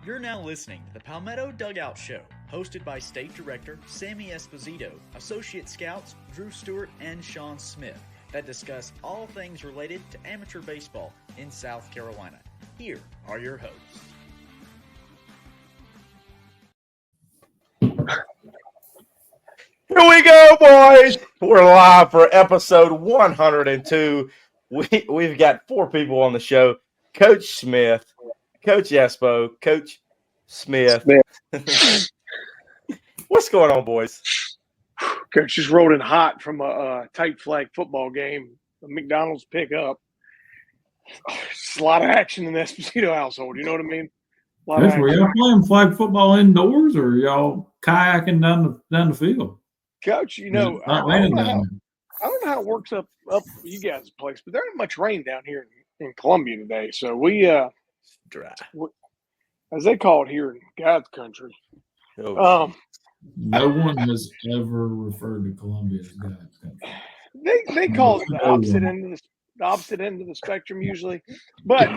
You're now listening to the Palmetto Dugout Show, hosted by State Director Sammy Esposito, Associate Scouts Drew Stewart and Sean Smith, that discuss all things related to amateur baseball in South Carolina. Here are your hosts. Here we go, boys. We're live for episode 102. We've got four people on the show. Coach Smith, Coach Espo, Coach Smith. What's going on, boys? Coach just rolled in hot from a tight flag football game. A McDonald's pickup. It's a lot of action in the Esposito household. You know what I mean? Coach, were y'all playing flag football indoors, or y'all kayaking down the field? Coach, you know, I don't know how it works up you guys' place, but there ain't much rain down here in Columbia today. So we dry, as they call it here in God's country. Oh. No one has ever referred to Columbia as God's country. They call it the opposite end of the spectrum usually, but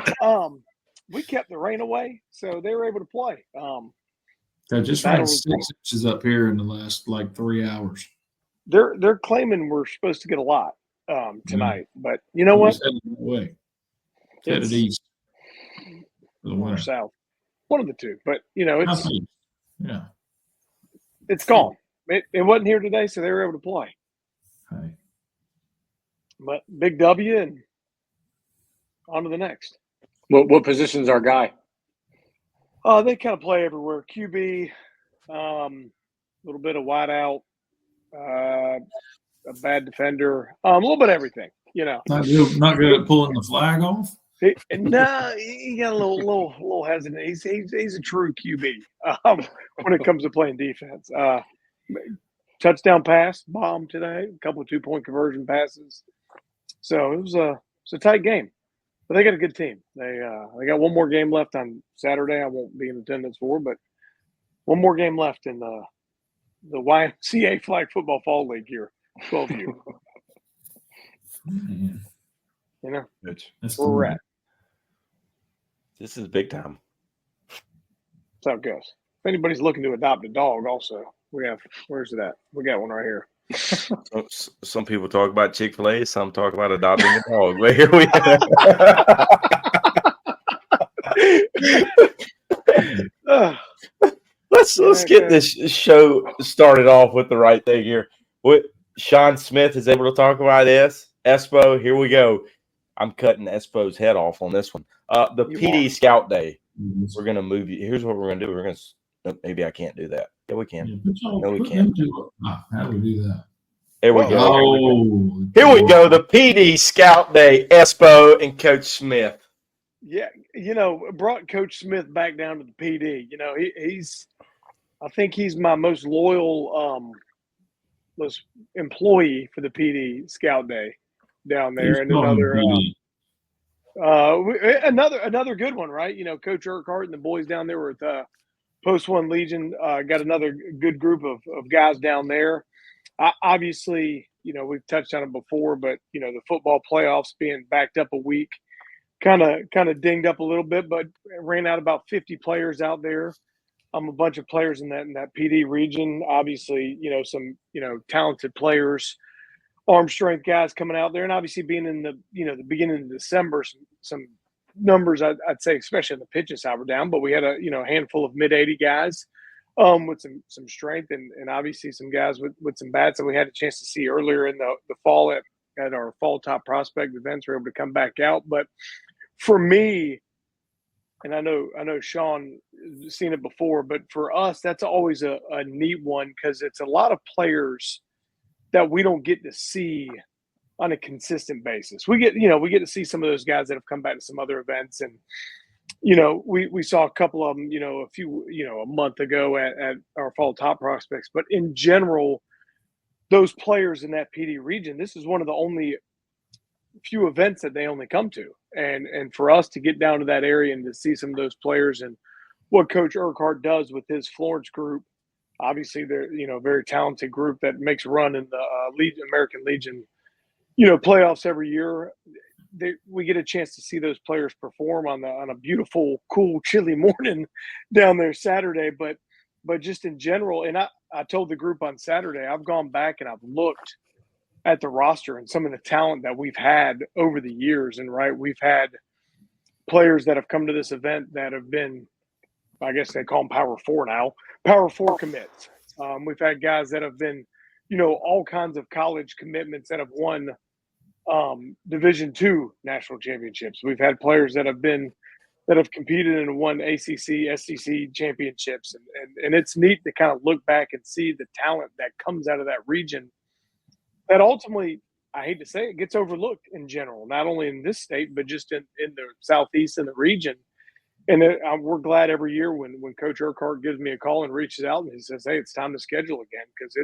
we kept the rain away, so they were able to play. I just ran 6 inches up here in the last 3 hours. They're claiming we're supposed to get a lot tonight, but you know what? Headed east or south, one of the two. But you know, it's gone. It wasn't here today, so they were able to play. Hey. But big W and on to the next. What position's our guy? They kind of play everywhere. QB, a little bit of wide out, a bad defender, a little bit of everything. You know, not good at pulling the flag off. He got a little hesitant. He's a true QB when it comes to playing defense. Touchdown pass, bomb today. A couple of 2-point conversion passes. So it was a tight game. But they got a good team. They got one more game left on Saturday. I won't be in attendance for, but one more game left in the YMCA Flag Football Fall League here, 12U. Man. You know, that's where we're at. This is big time. That's how it goes. If anybody's looking to adopt a dog, also, where's it at? We got one right here. Some people talk about Chick-fil-A, some talk about adopting a dog. But here we let's get this show started off with the right thing here. What Sean Smith is able to talk about this. Espo, here we go. I'm cutting Espo's head off on this one. The PD Scout Day. We're gonna move you. Here's what we're gonna do. We're gonna maybe I can't do that. Yeah, we can. No, we can't. How do we do that? There we go. Oh, here we go. The PD Scout Day. Espo and Coach Smith. Yeah, you know, brought Coach Smith back down to the PD. You know, I think he's my most loyal employee for the PD Scout Day down there. And another good one, right? You know, Coach Urquhart and the boys down there were at the Post 1 Legion. Got another good group of guys down there. Obviously, you know, we've touched on it before, but, you know, the football playoffs being backed up a week kind of dinged up a little bit, but ran out about 50 players out there. A bunch of players in that PD region. Obviously, you know, some, you know, talented players, arm strength guys coming out there. And obviously being in the beginning of December, some numbers, I'd say, especially in the pitching side, were down, but we had a handful of mid-80 guys with some strength and obviously some guys with some bats that we had a chance to see earlier in the fall at our fall top prospect events. Were able to come back out. But for me, and I know Sean has seen it before, but for us, that's always a neat one because it's a lot of players that we don't get to see on a consistent basis. We get to see some of those guys that have come back to some other events. And, you know, we saw a couple of them, you know, a month ago at our fall top prospects. But in general, those players in that PD region, this is one of the only few events that they only come to. And for us to get down to that area and to see some of those players and what Coach Urquhart does with his Florence group, obviously they're, you know, a very talented group that makes a run in the American Legion, you know, playoffs every year. we get a chance to see those players perform on a beautiful, cool, chilly morning down there Saturday. But just in general, and I told the group on Saturday, I've gone back and I've looked at the roster and some of the talent that we've had over the years. And we've had players that have come to this event that have been, I guess they call them Power 4 now, Power 4 commits. We've had guys that have been, all kinds of college commitments that have won Division II national championships. We've had players that have competed and won ACC, SEC championships. And it's neat to kind of look back and see the talent that comes out of that region that ultimately, I hate to say it, gets overlooked in general, not only in this state, but just in the Southeast and the region. And we're glad every year when Coach Urquhart gives me a call and reaches out and he says, hey, it's time to schedule again, because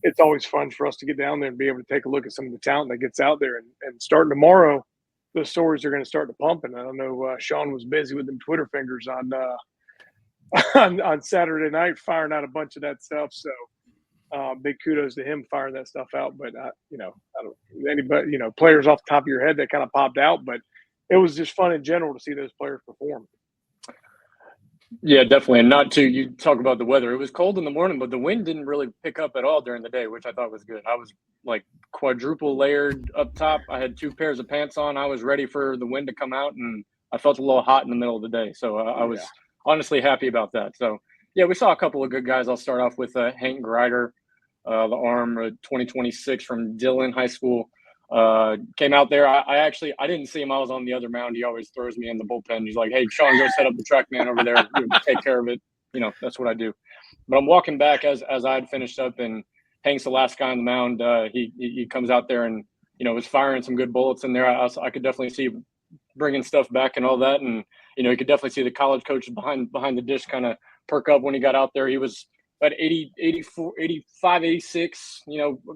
it's always fun for us to get down there and be able to take a look at some of the talent that gets out there. And starting tomorrow, the stories are going to start to pump. And I don't know, Sean was busy with them Twitter fingers on Saturday night firing out a bunch of that stuff. So big kudos to him firing that stuff out. But, I don't anybody, players off the top of your head that kind of popped out. But it was just fun in general to see those players perform. Yeah, definitely. And you talk about the weather. It was cold in the morning, but the wind didn't really pick up at all during the day, which I thought was good. I was like quadruple layered up top. I had 2 pairs of pants on. I was ready for the wind to come out, and I felt a little hot in the middle of the day. So I was honestly happy about that. So, yeah, we saw a couple of good guys. I'll start off with Hank Greider, the arm 2026 from Dillon High School. Came out there. I didn't see him. I was on the other mound. He always throws me in the bullpen. He's like, hey, Sean, go set up the track man over there. Take care of it. That's what I do. But I'm walking back as I had finished up, and Hank's the last guy on the mound. He comes out there and, was firing some good bullets in there. I could definitely see bringing stuff back and all that. And, you could definitely see the college coaches behind the dish kind of perk up when he got out there. He was about 80, 84, 85, 86,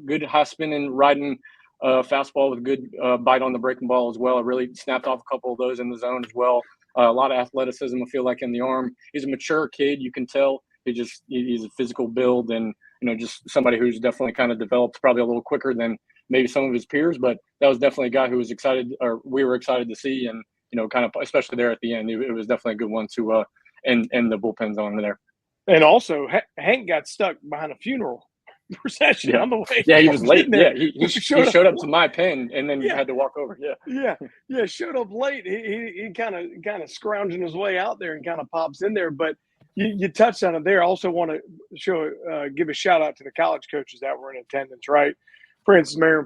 good high spinning, riding fastball with good bite on the breaking ball as well. I really snapped off a couple of those in the zone as well. A lot of athleticism, I feel like, in the arm. He's a mature kid. You can tell he's a physical build, and, just somebody who's definitely kind of developed probably a little quicker than maybe some of his peers. But that was definitely a guy who was excited, or we were excited to see. And, kind of, especially there at the end, it was definitely a good one to end the bullpens on there. And also, Hank got stuck behind a funeral procession on the way. Yeah, he was late. Yeah, he showed up to my pen and then Yeah. had to walk over. Yeah, showed up late. He kind of scrounging his way out there and kind of pops in there. But you touched on it there. I also want to give a shout out to the college coaches that were in attendance. Right, Francis Marion,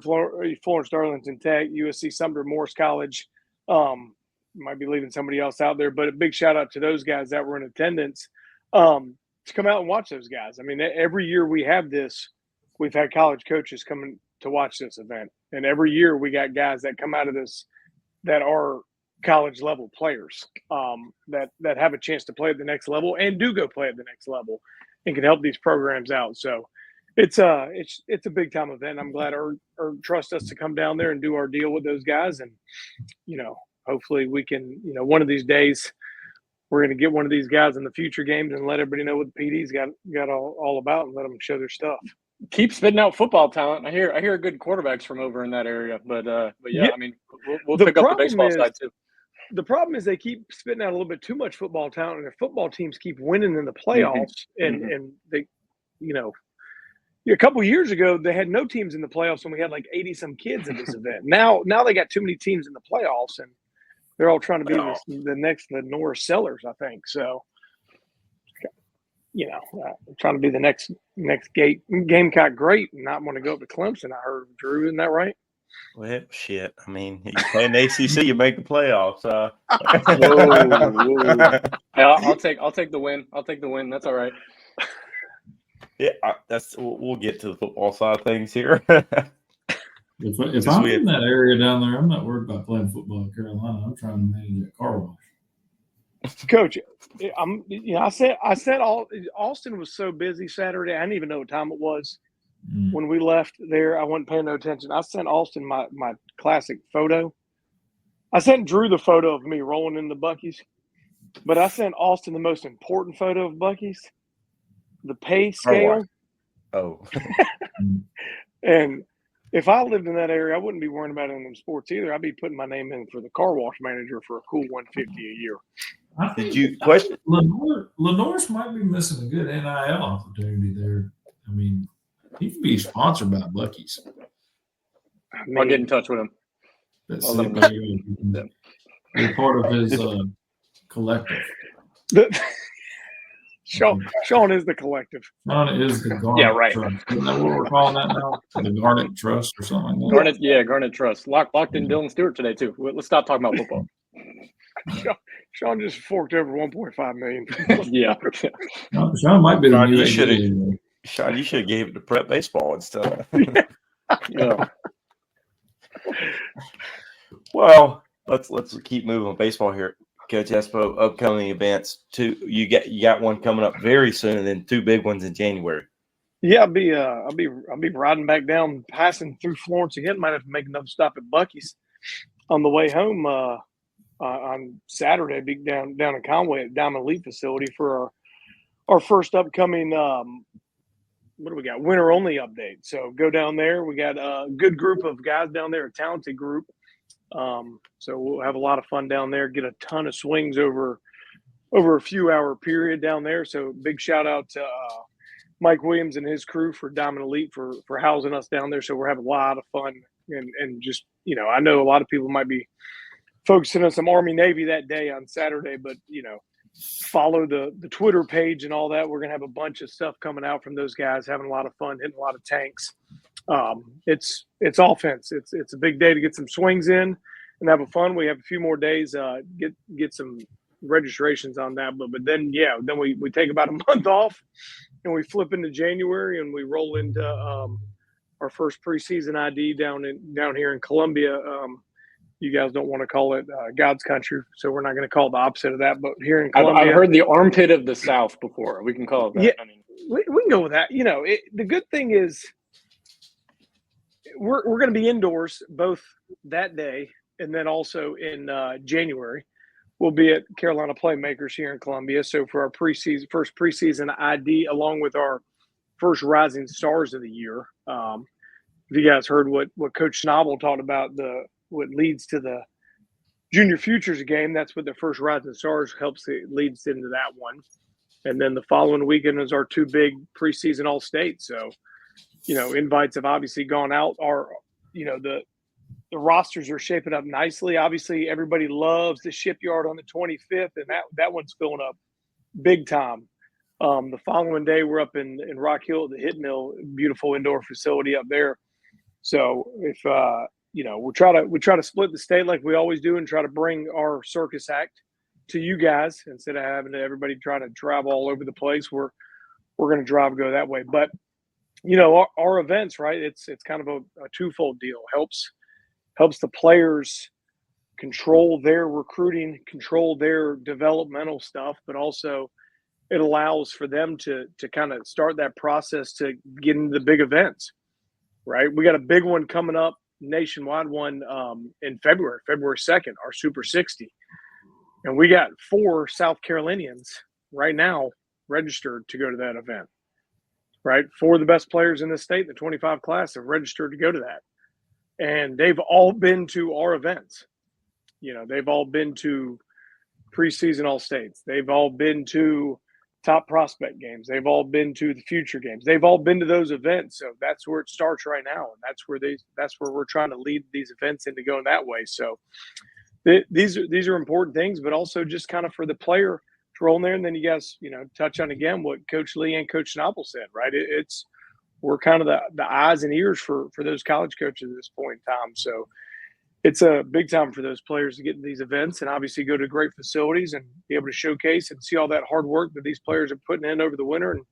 Florence Darlington Tech, USC Sumter, Morris College. Might be leaving somebody else out there, but a big shout out to those guys that were in attendance. To come out and watch those guys. I mean, every year we have this, we've had college coaches coming to watch this event. And every year we got guys that come out of this that are college level players that have a chance to play at the next level and do go play at the next level and can help these programs out. So it's a big time event. I'm glad Erg trusts us to come down there and do our deal with those guys. And, hopefully we can, one of these days we're going to get one of these guys in the future games and let everybody know what the PD's got all about and let them show their stuff. Keep spitting out football talent. I hear good quarterbacks from over in that area, but yeah, I mean, we'll pick up the baseball side too. The problem is they keep spitting out a little bit too much football talent, and their football teams keep winning in the playoffs. And they, a couple of years ago they had no teams in the playoffs, and we had like 80 some kids at this event. Now they got too many teams in the playoffs, and they're all trying to be the next Norris Sellers, I think. So, trying to be the next Gamecock great and not want to go up to Clemson. I heard, Drew, isn't that right? Well, shit. I mean, you play in the ACC, you make the playoffs. Whoa. I'll take the win. I'll take the win. That's all right. Yeah, we'll get to the football side of things here. If I'm in that area down there, I'm not worried about playing football in Carolina. I'm trying to manage that car wash. Coach, I said Austin was so busy Saturday. I didn't even know what time it was when we left there. I wasn't paying no attention. I sent Austin my classic photo. I sent Drew the photo of me rolling in the Buc-ee's, but I sent Austin the most important photo of Buc-ee's, the pay scale. Oh. And if I lived in that area, I wouldn't be worrying about any of them sports either. I'd be putting my name in for the car wash manager for a cool $150 a year. I think Did you question? Lenore's might be missing a good NIL opportunity there. I mean, he can be sponsored by Buc-ee's. I'll get in touch with him. That's I'll let him there you go. Be part of his collective. Sean is the collective. Sean is the Garnet Yeah, right. Trust. Isn't that what we're calling that now? The Garnet Trust or something like that? Garnet Trust. Locked in Dylan Stewart today, too. Let's stop talking about football. Sean just forked over $1.5 million. Yeah. No, Sean might be the Sean, new you AD should have. anyway. Sean, you should have gave it to prep baseball instead. Yeah. Well, let's keep moving on baseball here, Coach Espo. Upcoming events. You got one coming up very soon, and then 2 big ones in January. Yeah, I'll be riding back down, passing through Florence again. Might have to make another stop at Buc-ee's on the way home on Saturday. I'll be down in Conway at Diamond Elite facility for our first upcoming what do we got? Winter only update. So go down there. We got a good group of guys down there, a talented group. So we'll have a lot of fun down there. Get a ton of swings over a few hour period down there. So big shout out to Mike Williams and his crew for Diamond Elite for housing us down there. So we're having a lot of fun and just, I know a lot of people might be focusing on some Army Navy that day on Saturday, but follow the Twitter page and all that. We're going to have a bunch of stuff coming out from those guys, having a lot of fun, hitting a lot of tanks. It's offense. It's a big day to get some swings in and have a fun. We have a few more days, get some registrations on that, but then we take about a month off and we flip into January and we roll into our first preseason ID down here in Columbia. You guys don't want to call it God's country, so we're not going to call it the opposite of that. But here in Columbia, I've heard the armpit of the South before. We can call it that. Yeah, we can go with that. The good thing is we're going to be indoors both that day and then also in January. We'll be at Carolina Playmakers here in Columbia. So for our first preseason ID, along with our first Rising Stars of the year. If you guys heard what Coach Schnabel talked about, what leads to the Junior Futures game, that's what the first Rising Stars leads into that one. And then the following weekend is our 2 big preseason All-State. So, invites have obviously gone out. The rosters are shaping up nicely. Obviously, everybody loves the Shipyard on the 25th, and that one's filling up big time. The following day, we're up in Rock Hill at the Hit Mill, beautiful indoor facility up there. So if we try to split the state like we always do and try to bring our circus act to you guys instead of having everybody try to travel all over the place. We're going to go that way. But our events, right? It's kind of a twofold deal. Helps the players control their recruiting, control their developmental stuff, but also it allows for them to kind of start that process to get into the big events, right? We got a big one coming up, nationwide one in February 2nd, our Super 60. And we got 4 South Carolinians right now registered to go to that event, right? 4 of the best players in the state, the 25 class, have registered to go to that. And they've all been to our events. They've all been to preseason All-States. They've all been to top prospect games. They've all been to the future games. They've all been to those events. So that's where it starts right now. And that's where we're trying to lead these events into going that way. So these are important things, but also just kind of for the player to roll in there. And then you guys, touch on again what Coach Lee and Coach Schnabel said, right? We're kind of the eyes and ears for those college coaches at this point in time. So it's a big time for those players to get to these events and obviously go to great facilities and be able to showcase and see all that hard work that these players are putting in over the winter and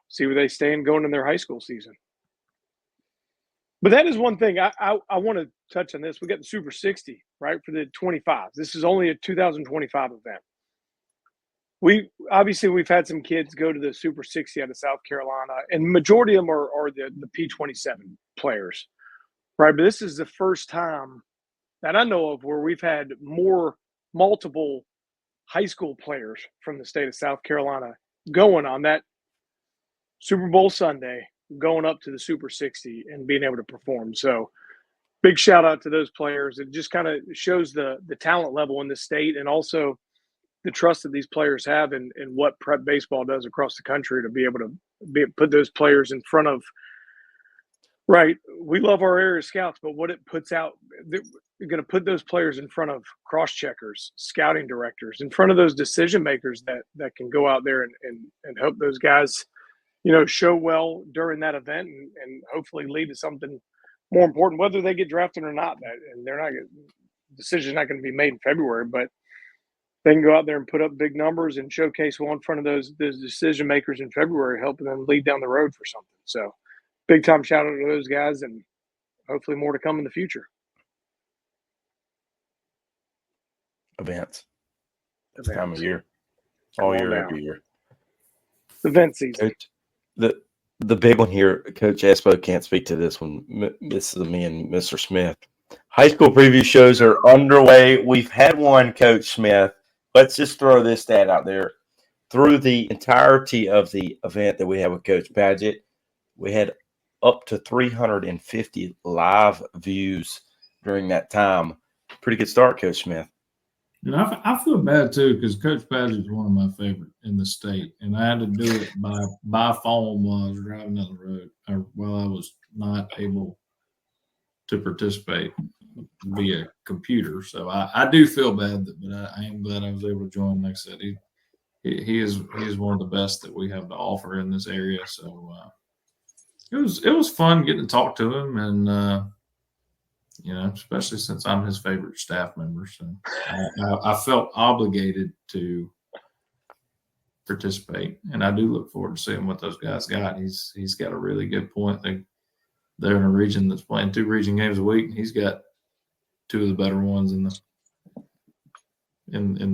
see where they stand going in their high school season. But that is one thing I want to touch on this. We got the Super 60, right, for the 25s. This is only a 2025 event. We've had some kids go to the Super 60 out of South Carolina, and the majority of them are the P27 players, right? But this is the first time that I know of where we've had multiple high school players from the state of South Carolina going on that Super Bowl Sunday going up to the Super 60 and being able to perform. So big shout out to those players. It just kind of shows the talent level in the state, and also the trust that these players have in what prep baseball does across the country to be able to put those players in front of. Right. We love our area scouts, but what it puts out, you're going to put those players in front of cross checkers, scouting directors, in front of those decision makers that can go out there and help those guys, show well during that event and hopefully lead to something more important, whether they get drafted or not. And they're not decision's not going to be made in February, but they can go out there and put up big numbers and showcase well in front of those decision makers in February, helping them lead down the road for something. So big time shout out to those guys, and hopefully more to come in the future. Events. This time of year. All year, every year. Event season. Coach, the big one here, Coach Espo can't speak to this one. This is me and Mr. Smith. High school preview shows are underway. We've had one, Coach Smith. Let's just throw this stat out there. Through the entirety of the event that we had with Coach Padgett, we had up to 350 live views during that time. Pretty good start, Coach Smith. And I feel bad too, because Coach Padgett is one of my favorite in the state, and I had to do it by phone while I was driving down the road, or while I was not able to participate via computer. So I do feel bad, but I am glad I was able to join. Like I said, he is one of the best that we have to offer in this area. So it was fun getting to talk to him, and especially since I'm his favorite staff member. So I felt obligated to participate, and I do look forward to seeing what those guys got. He's got a really good point. They're in a region that's playing 2 region games a week, and he's got 2 of the better ones in the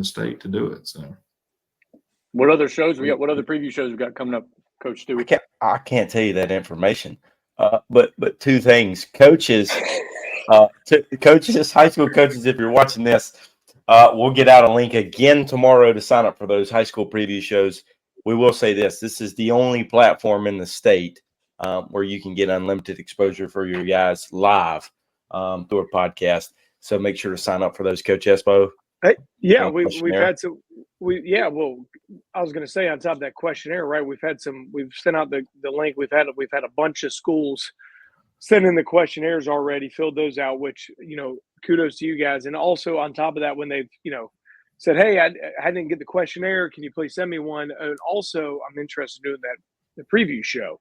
state to do it. So, what other shows we got? What other preview shows we got coming up, Coach Stu? I can't tell you that information. But 2 things, coaches, high school coaches. If you're watching this, we'll get out a link again tomorrow to sign up for those high school preview shows. We will say this is the only platform in the state where you can get unlimited exposure for your guys live through a podcast. So make sure to sign up for those, Coach Espo. Yeah, we've had some. Well, I was going to say on top of that questionnaire, right? We've sent out the link. We've had a bunch of schools send in the questionnaires already, filled those out, which, kudos to you guys. And also on top of that, when they've, said, hey, I didn't get the questionnaire, can you please send me one? And also I'm interested in doing the preview show.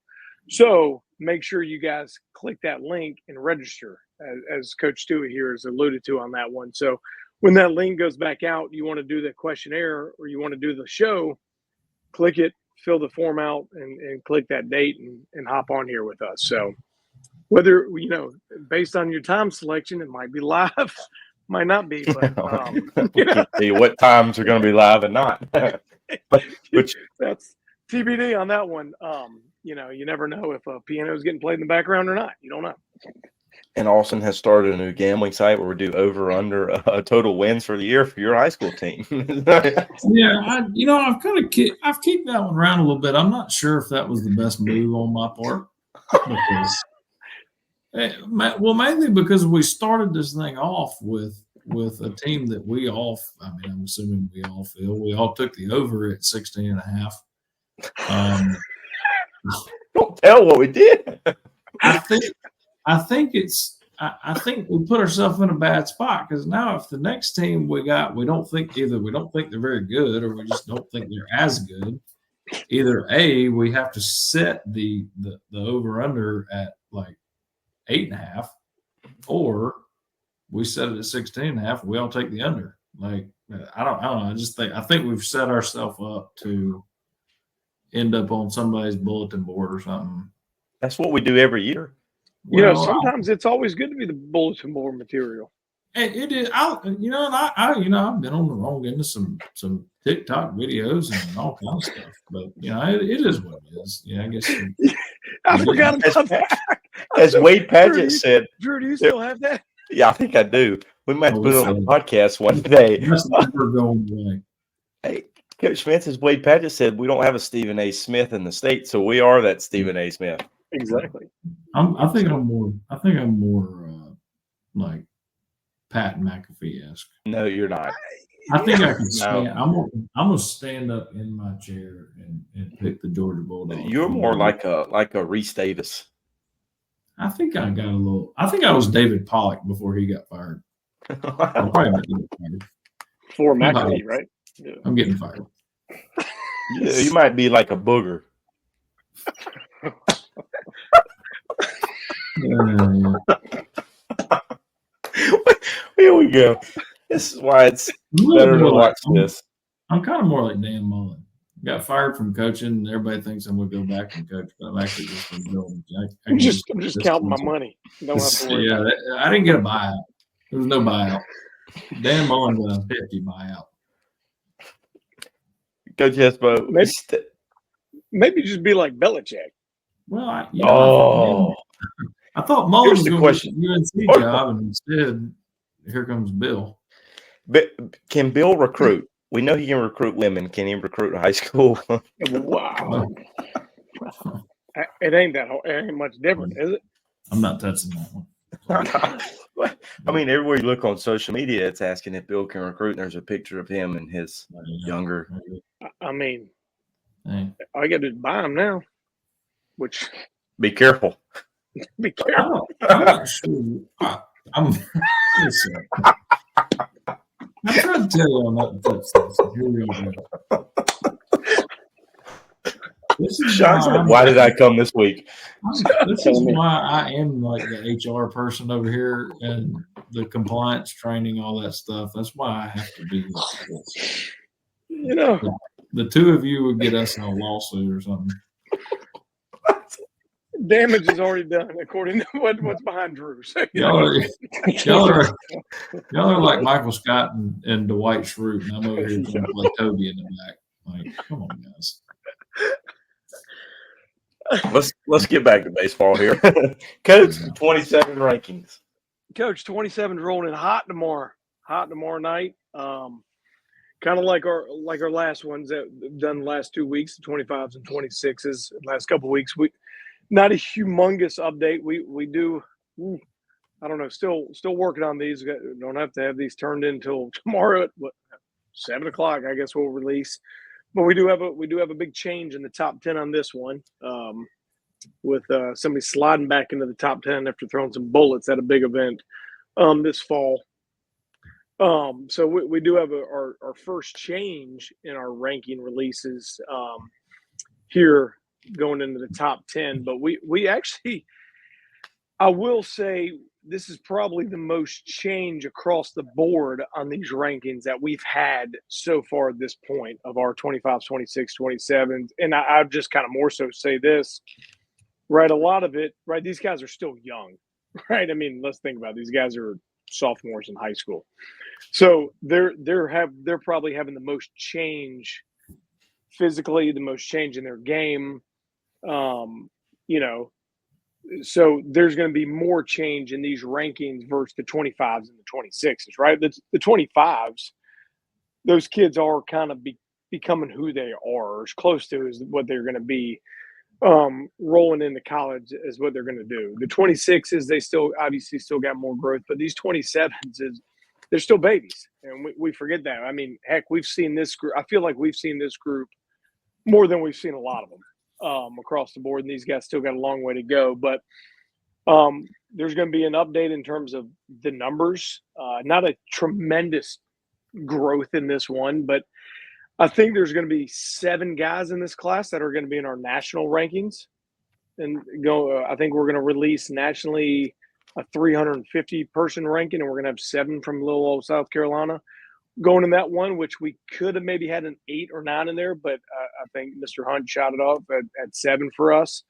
So make sure you guys click that link and register, as Coach Stewie here has alluded to on that one. So when that link goes back out, you want to do the questionnaire or you want to do the show, click it, fill the form out, and click that date and hop on here with us. So whether, based on your time selection, it might be live, might not be. But, we can't see what times are going to be live and not. Which that's TBD on that one. You never know if a piano is getting played in the background or not. You don't know. And Austin has started a new gambling site where we do over/under total wins for the year for your high school team. Yeah, I've kicked that one around a little bit. I'm not sure if that was the best move on my part. Mainly because we started this thing off with a team that we all, I'm assuming we all feel, we all took the over at 16.5. Don't tell what we did. I think we put ourselves in a bad spot, because now if the next team we don't think they're very good, or we just don't think they're as good, either A, we have to set the over under at like 8.5, or we set it at 16.5. We all take the under. Like, I don't know. I think we've set ourselves up to end up on somebody's bulletin board or something. That's what we do every year. Sometimes it's always good to be the bulletin board material. It is. I've been on the wrong end of some TikTok videos and all kinds of stuff. But it is what it is. I guess. I forgot about that. As Wade Padgett said, Drew, do you still have that? Yeah, I think I do. We might put it on the podcast one day. Hey, Coach Smith, as Wade Padgett said, we don't have a Stephen A. Smith in the state, so we are that Stephen A. Smith. Exactly. I think I'm more like Pat McAfee-esque. No, you're not. I think I can No. stand. I'm gonna stand up in my chair and pick the Georgia Bulldogs. You're more like a Reese Davis. I think I got a little. I think I was David Pollock before he got fired. I'm probably not getting fired. For McAfee, right? Yeah. I'm getting fired. Yeah, you might be like a booger. Here we go. This is why it's better to watch this. I'm kind of more like Dan Mullen. Got fired from coaching, and everybody thinks I'm going to go back and coach, but I'm actually just going to build. I'm just counting my money. Don't have to worry. Yeah, I didn't get a buyout. There was no buyout. Dan Mullen got a 50 buyout. Coach Espo. Maybe just be like Belichick. Well, I thought Mullen was going to get the UNC job, and instead, here comes Bill. But can Bill recruit? We know he can recruit women. Can he recruit high school? Wow. It ain't that hard. It ain't much different, is it? I'm not touching that one. I mean, everywhere you look on social media, it's asking if Bill can recruit, and there's a picture of him and his younger. I mean, all you got to do is buy them now. Which be careful. Be careful. I'm not sure. I'm trying to tell you on that touch. Here we go. Why did I come this week? This is why I am like the HR person over here and the compliance training, all that stuff. That's why I have to be this. You know, the two of you would get us in a lawsuit or something. Damage is already done, according to what's behind Drew. So, y'all are like Michael Scott and Dwight Schrute, and I'm over here going to play Toby in the back. Like, come on, guys. Let's get back to baseball here. Coach, 27 rankings. Coach, 27 is rolling hot tomorrow. Hot tomorrow night. Kind of like our last ones that we've done the last 2 weeks, the 25s and 26s. Last couple of weeks, not a humongous update. We do. I don't know. Still working on these. Don't have to have these turned in until tomorrow at 7:00. I guess we'll release. But we do have a big change in the top 10 on this one, with somebody sliding back into the top 10 after throwing some bullets at a big event this fall. So we do have our first change in our ranking releases here going into the top 10. But we actually, I will say, this is probably the most change across the board on these rankings that we've had so far at this point of our 25s, 26, 27s. And I've just kind of more so say this, right? A lot of it, right? These guys are still young, right? I mean, let's think about it. These guys are sophomores in high school. So they're probably having the most change physically, the most change in their game. So there's going to be more change in these rankings versus the 25s and the 26s, right? The 25s, those kids are kind of becoming who they are, as close to as what they're going to be rolling into college is what they're going to do. The 26s, they still got more growth, but these 27s they're still babies, and we forget that. I mean, heck, we've seen this group. I feel like we've seen this group more than we've seen a lot of them across the board, and these guys still got a long way to go. But there's going to be an update in terms of the numbers. Not a tremendous growth in this one, but I think there's going to be 7 guys in this class that are going to be in our national rankings. And I think we're going to release nationally a 350-person ranking, and we're going to have 7 from little old South Carolina going in that one, which we could have maybe had an 8 or 9 in there, but I think Mr. Hunt shot it off at 7 for us.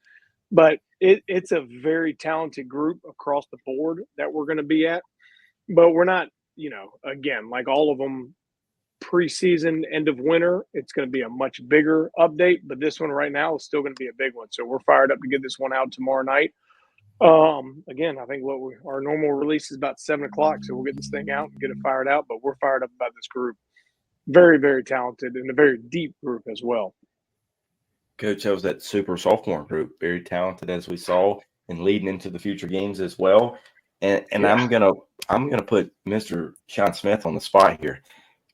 But it's a very talented group across the board that we're going to be at. But we're not, again, like all of them, preseason, end of winter, it's going to be a much bigger update. But this one right now is still going to be a big one. So we're fired up to get this one out tomorrow night. Again, I think our normal release is about 7:00, so we'll get this thing out and get it fired out. But we're fired up about this group. Very, very talented and a very deep group as well. Coach, that was that super sophomore group, very talented as we saw, and leading into the future games as well. And Yeah. I'm gonna put Mr. Sean Smith on the spot here.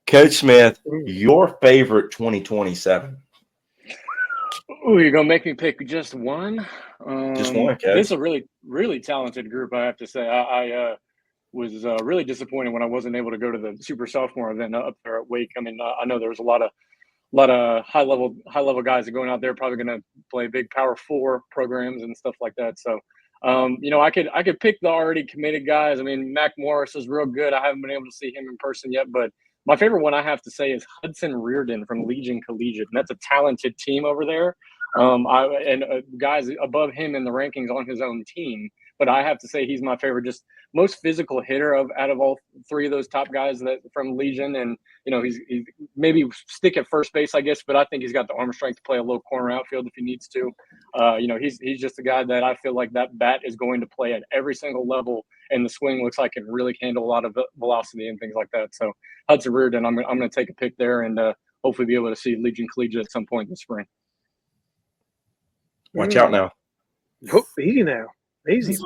Coach Smith, your favorite 2027? Ooh, you're gonna make me pick just one. Just one, Coach. This is a really, really talented group. I have to say, I was really disappointed when I wasn't able to go to the super sophomore event up there at Wake. I mean, I know there was a lot of high level guys that going out there probably going to play big Power 4 programs and stuff like that. So, I could pick the already committed guys. I mean, Mac Morris is real good. I haven't been able to see him in person yet, but my favorite one I have to say is Hudson Reardon from Legion Collegiate, and that's a talented team over there. Guys above him in the rankings on his own team. But I have to say he's my favorite, just most physical hitter out of all three of those top guys that from Legion. And he's maybe stick at first base, I guess, but I think he's got the arm strength to play a little corner outfield if he needs to. He's just a guy that I feel like that bat is going to play at every single level, and the swing looks like it can really handle a lot of velocity and things like that. So Hudson Reardon, I'm going to take a pick there and hopefully be able to see Legion Collegiate at some point this spring. Watch out now. Oh, easy now. Easy.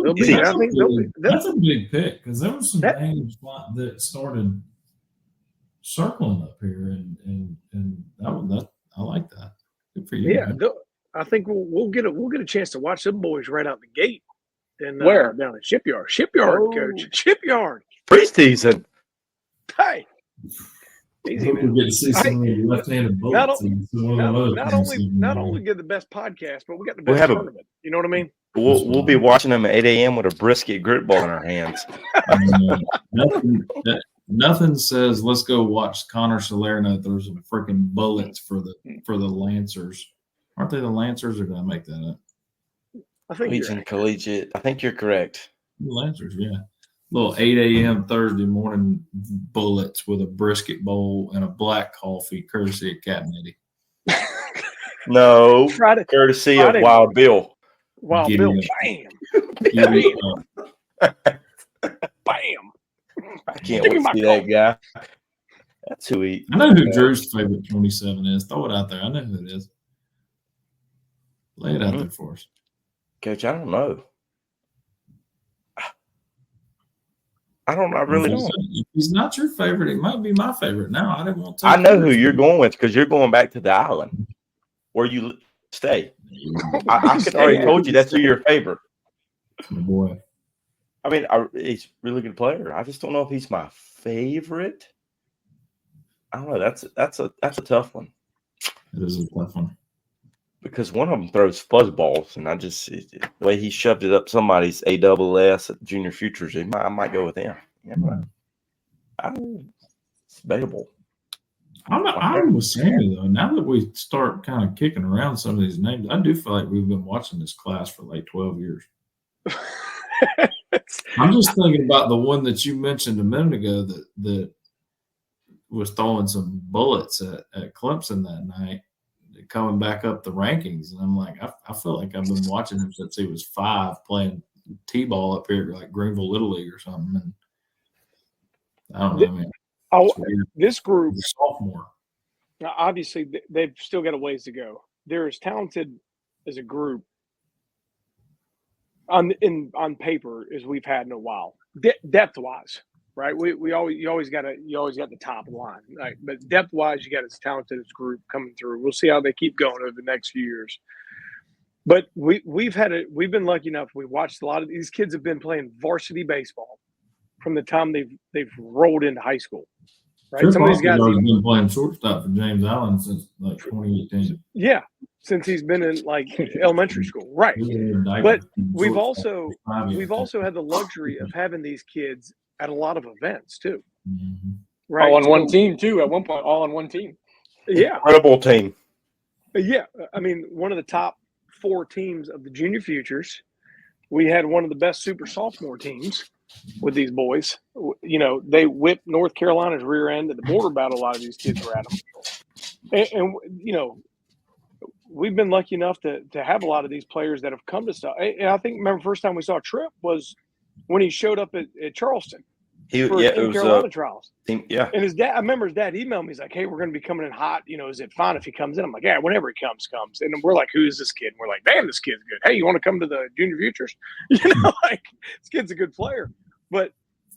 That's a big pick because there were some names that started circling up here, and that I like that. Good for you. Yeah, I think we'll get a chance to watch them boys right out the gate. And where down at Shipyard, Coach, Shipyard Preseason. Hey, easy man. We get to see some of the left-handed bullets. Not only get the best podcast, but we got the best tournament. You know what I mean? We'll be watching them at 8 a.m. with a brisket grit ball in our hands. Nothing says let's go watch Connor Salerno. There's some freaking bullets for the Lancers. Aren't they the Lancers, or did I make that up? I think Legion Collegiate. I think you're correct. Lancers, yeah. Little 8 a.m. Thursday morning bullets with a brisket bowl and a black coffee, courtesy of Captain Eddie. No, courtesy of Wild Bill. Wild Bill, bam. Bam. I can't wait to see that guy. That's who he. I know who Drew's favorite 27 is. Throw it out there. I know who it is. Lay it out there for us. Coach, I don't know. I really don't. If he's not your favorite, it might be my favorite. Now I didn't want to. I know who you're going with because you're going back to the island where you stay. I could already told you that's who your favorite. My boy. I mean, he's a really good player. I just don't know if he's my favorite. I don't know. That's a tough one. It is a tough one. Because one of them throws fuzzballs, and the way he shoved it up somebody's ASS at Junior Futures, I might go with him. It's debatable. I'm with Sammy, though. Now that we start kind of kicking around some of these names, I do feel like we've been watching this class for like 12 years. I'm just thinking about the one that you mentioned a minute ago that was throwing some bullets at Clemson that night, coming back up the rankings. And I'm like, I feel like I've been watching him since he was 5 playing T-ball up here like Greenville Little League or something. And I don't know, man. This group, sophomore. Obviously, they've still got a ways to go. They're as talented as a group on paper as we've had in a while, depth wise, right? You always got the top of the line, right? But depth wise, you got as talented as a group coming through. We'll see how they keep going over the next few years. But we've been lucky enough. We watched a lot of these kids have been playing varsity baseball from the time they've rolled into high school. Right? Some of these guys have been playing shortstop for James Allen since like 2018. Yeah, since he's been in like elementary school, right? But we've also had the luxury of having these kids at a lot of events too. Mm-hmm. Right? All on one team too. At one point, all on one team. Yeah, incredible team. Yeah, I mean, one of the top 4 teams of the Junior Futures. We had one of the best super sophomore teams with these boys. They whipped North Carolina's rear end at the border battle. A lot of these kids were at them. And we've been lucky enough to have a lot of these players that have come to stuff. And I think, remember, first time we saw Tripp was when he showed up at Charleston for it Team was Carolina trials. yeah. And his dad, I remember his dad emailed me. He's like, "Hey, we're going to be coming in hot. You know, is it fine if he comes in?" I'm like, "Yeah, whenever he comes." And we're like, "Who is this kid?" And we're like, "Damn, this kid's good. Hey, you want to come to the Junior Futures?" You know, like this kid's a good player. But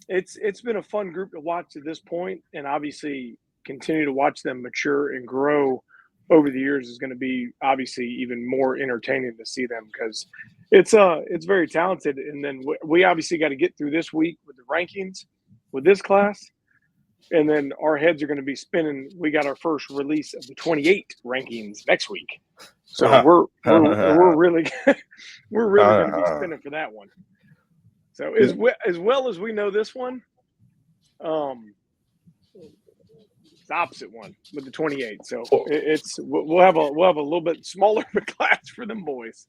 it's been a fun group to watch to this point, and obviously continue to watch them mature and grow over the years is going to be obviously even more entertaining to see them because it's very talented. And then we obviously got to get through this week with the rankings with this class. And then our heads are going to be spinning. We got our first release of the 28 rankings next week, so we're really we're really going to be spinning for that one. So as well as we know this one, it's the opposite one with the 28. So we'll have a little bit smaller of a class for them boys.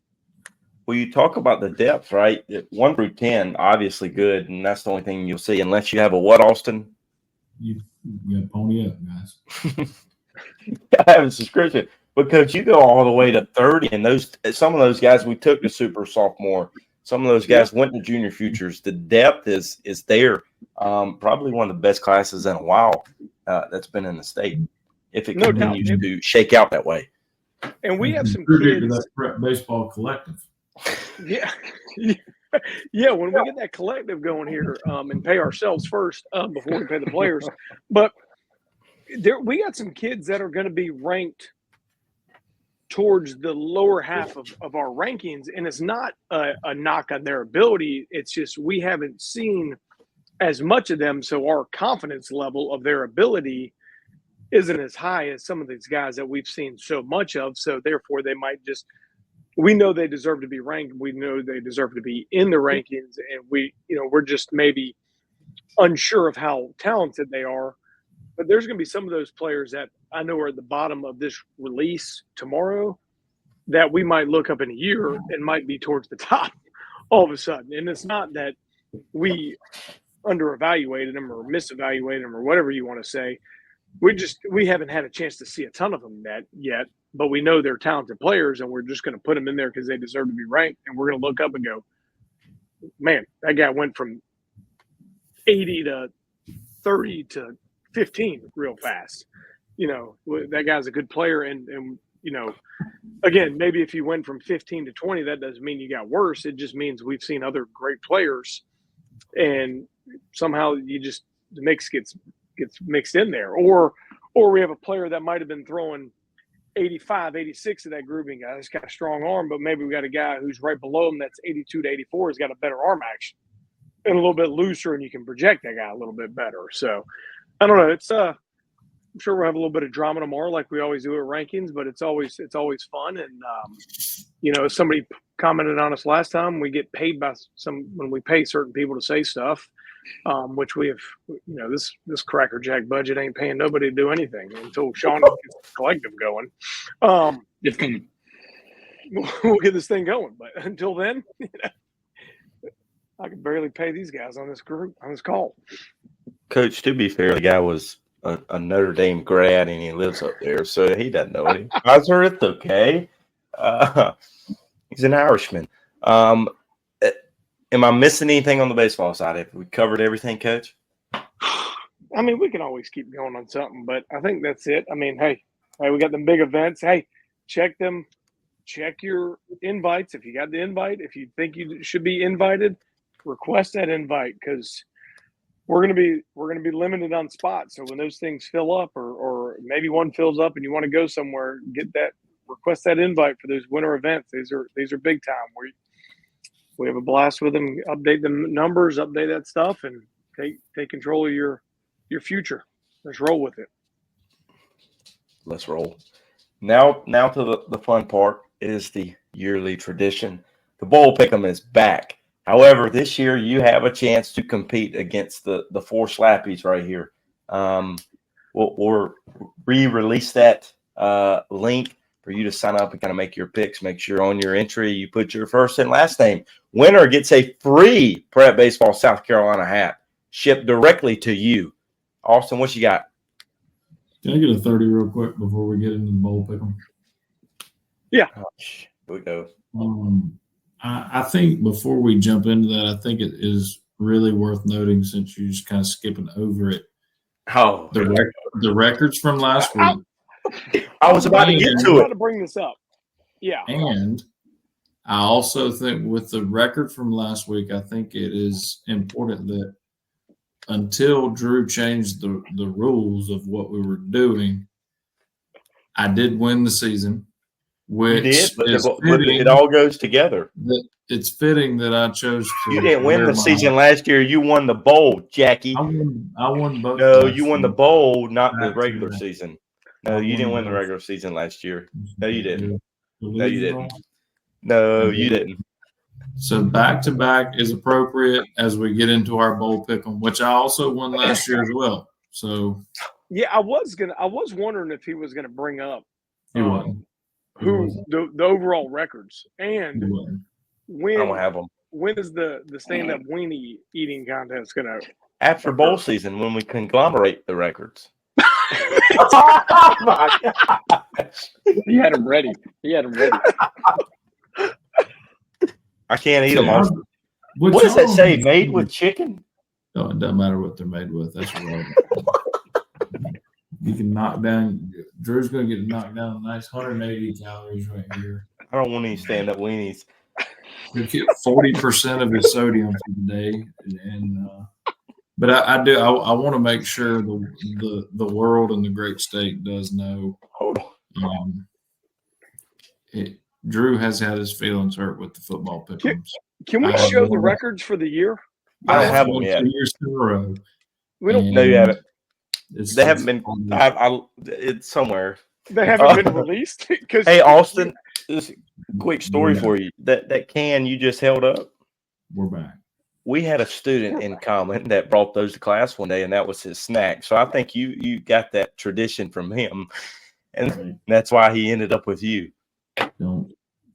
Well, you talk about the depth, right? 1 through 10, obviously good, and that's the only thing you'll see unless you have a what, Austin? You got pony up, guys. I have a subscription because you go all the way to 30, and some of those guys we took to super sophomore. Some of those guys went to junior futures. The depth is there. Probably one of the best classes in a while that's been in the state. If it continues to shake out that way. And we have some kids. To that prep baseball collective. Yeah. Yeah, when we get that collective going here and pay ourselves first before we pay the players. But we got some kids that are going to be ranked towards the lower half of our rankings, and it's not a knock on their ability. It's just we haven't seen as much of them, so our confidence level of their ability isn't as high as some of these guys that we've seen so much of. So therefore, they might just – we know they deserve to be ranked. We know they deserve to be in the rankings, and we're just maybe unsure of how talented they are. But there's going to be some of those players that I know are at the bottom of this release tomorrow that we might look up in a year and might be towards the top all of a sudden. And it's not that we under-evaluated them or misevaluated them or whatever you want to say. We haven't had a chance to see a ton of them yet. But we know they're talented players, and we're just going to put them in there because they deserve to be ranked. And we're going to look up and go, man, that guy went from 80 to 30 to 15 real fast. You know, that guy's a good player. And you know, again, maybe if you went from 15 to 20, that doesn't mean you got worse. It just means we've seen other great players, and somehow the mix gets mixed in there. Or we have a player that might have been throwing 85, 86 of that grouping guy. He's got a strong arm, but maybe we got a guy who's right below him that's 82 to 84 has got a better arm action and a little bit looser, and you can project that guy a little bit better. So I don't know. It's I'm sure we'll have a little bit of drama tomorrow, like we always do at rankings, but it's always fun. And somebody commented on us last time. We get paid when we pay certain people to say stuff, which we have. This crackerjack budget ain't paying nobody to do anything until Sean gets the collective going. We'll get this thing going, but until then, I can barely pay these guys on this call. Coach, to be fair, the guy was a Notre Dame grad, and he lives up there, so he doesn't know it. It's okay. He's an Irishman. Am I missing anything on the baseball side? Have we covered everything, Coach? I mean, we can always keep going on something, but I think that's it. I mean, hey, we got them big events. Hey, check them. Check your invites. If you got the invite, if you think you should be invited, request that invite because we're gonna be limited on spots. So when those things fill up, or maybe one fills up and you want to go somewhere, request that invite for those winter events. These are big time. We have a blast with them. Update the numbers, update that stuff, and take control of your future. Let's roll with it. Let's roll. Now to the fun part is the yearly tradition. The Bowl Pic Em is back. However, this year you have a chance to compete against the 4 slappies right here. We'll re-release that link for you to sign up and kind of make your picks. Make sure on your entry you put your first and last name. Winner gets a free Prep Baseball South Carolina hat shipped directly to you. Austin, what you got? Can I get a 30 real quick before we get into the Bowl Pic Em? Yeah. Here we go. I think before we jump into that, I think it is really worth noting since you're just kind of skipping over it. Oh, The records from last week. I was about to get I was to about it. to bring this up. Yeah. And I also think with the record from last week, I think it is important that until Drew changed the rules of what we were doing, I did win the season, You which did, but is it all goes together. it's fitting that I chose to. You didn't win the season last year. You won the bowl, Jackie. I won both. No, you won the bowl, not the Back to regular back. season. No, I you didn't won win the both. regular season last year. No, you didn't. No, you didn't. Delusional. No, you didn't. So back to back is appropriate as we get into our bowl pick'em, which I also won last year as well. So Yeah, I was wondering if he was gonna bring up he wasn't. the overall records He and wasn't. I don't have them. when is the stand up weenie eating contest gonna After bowl season, when we conglomerate the records. Oh my gosh. He had him ready. I can't eat them all. What What does that y'all- say? Made with chicken? No, it doesn't matter what they're made with. That's irrelevant. You can knock down. Drew's going to get knocked down a nice 180 calories right here. I don't want any stand up weenies. He'll get 40% of his sodium for the day, but I do. I want to make sure the world and the great state does know. Hold on. Drew has had his feelings hurt with the football pick'ems. Can we I show have the one. records for the year? I don't have them won yet. 2 years in a row. We don't. No, you haven't. It's- They haven't been. It's somewhere. They haven't been released. Because Hey, Austin, this quick story for you. That can you just held up. We're back. We had a student in common that brought those to class one day, and that was his snack. So I think you got that tradition from him, and that's why he ended up with you.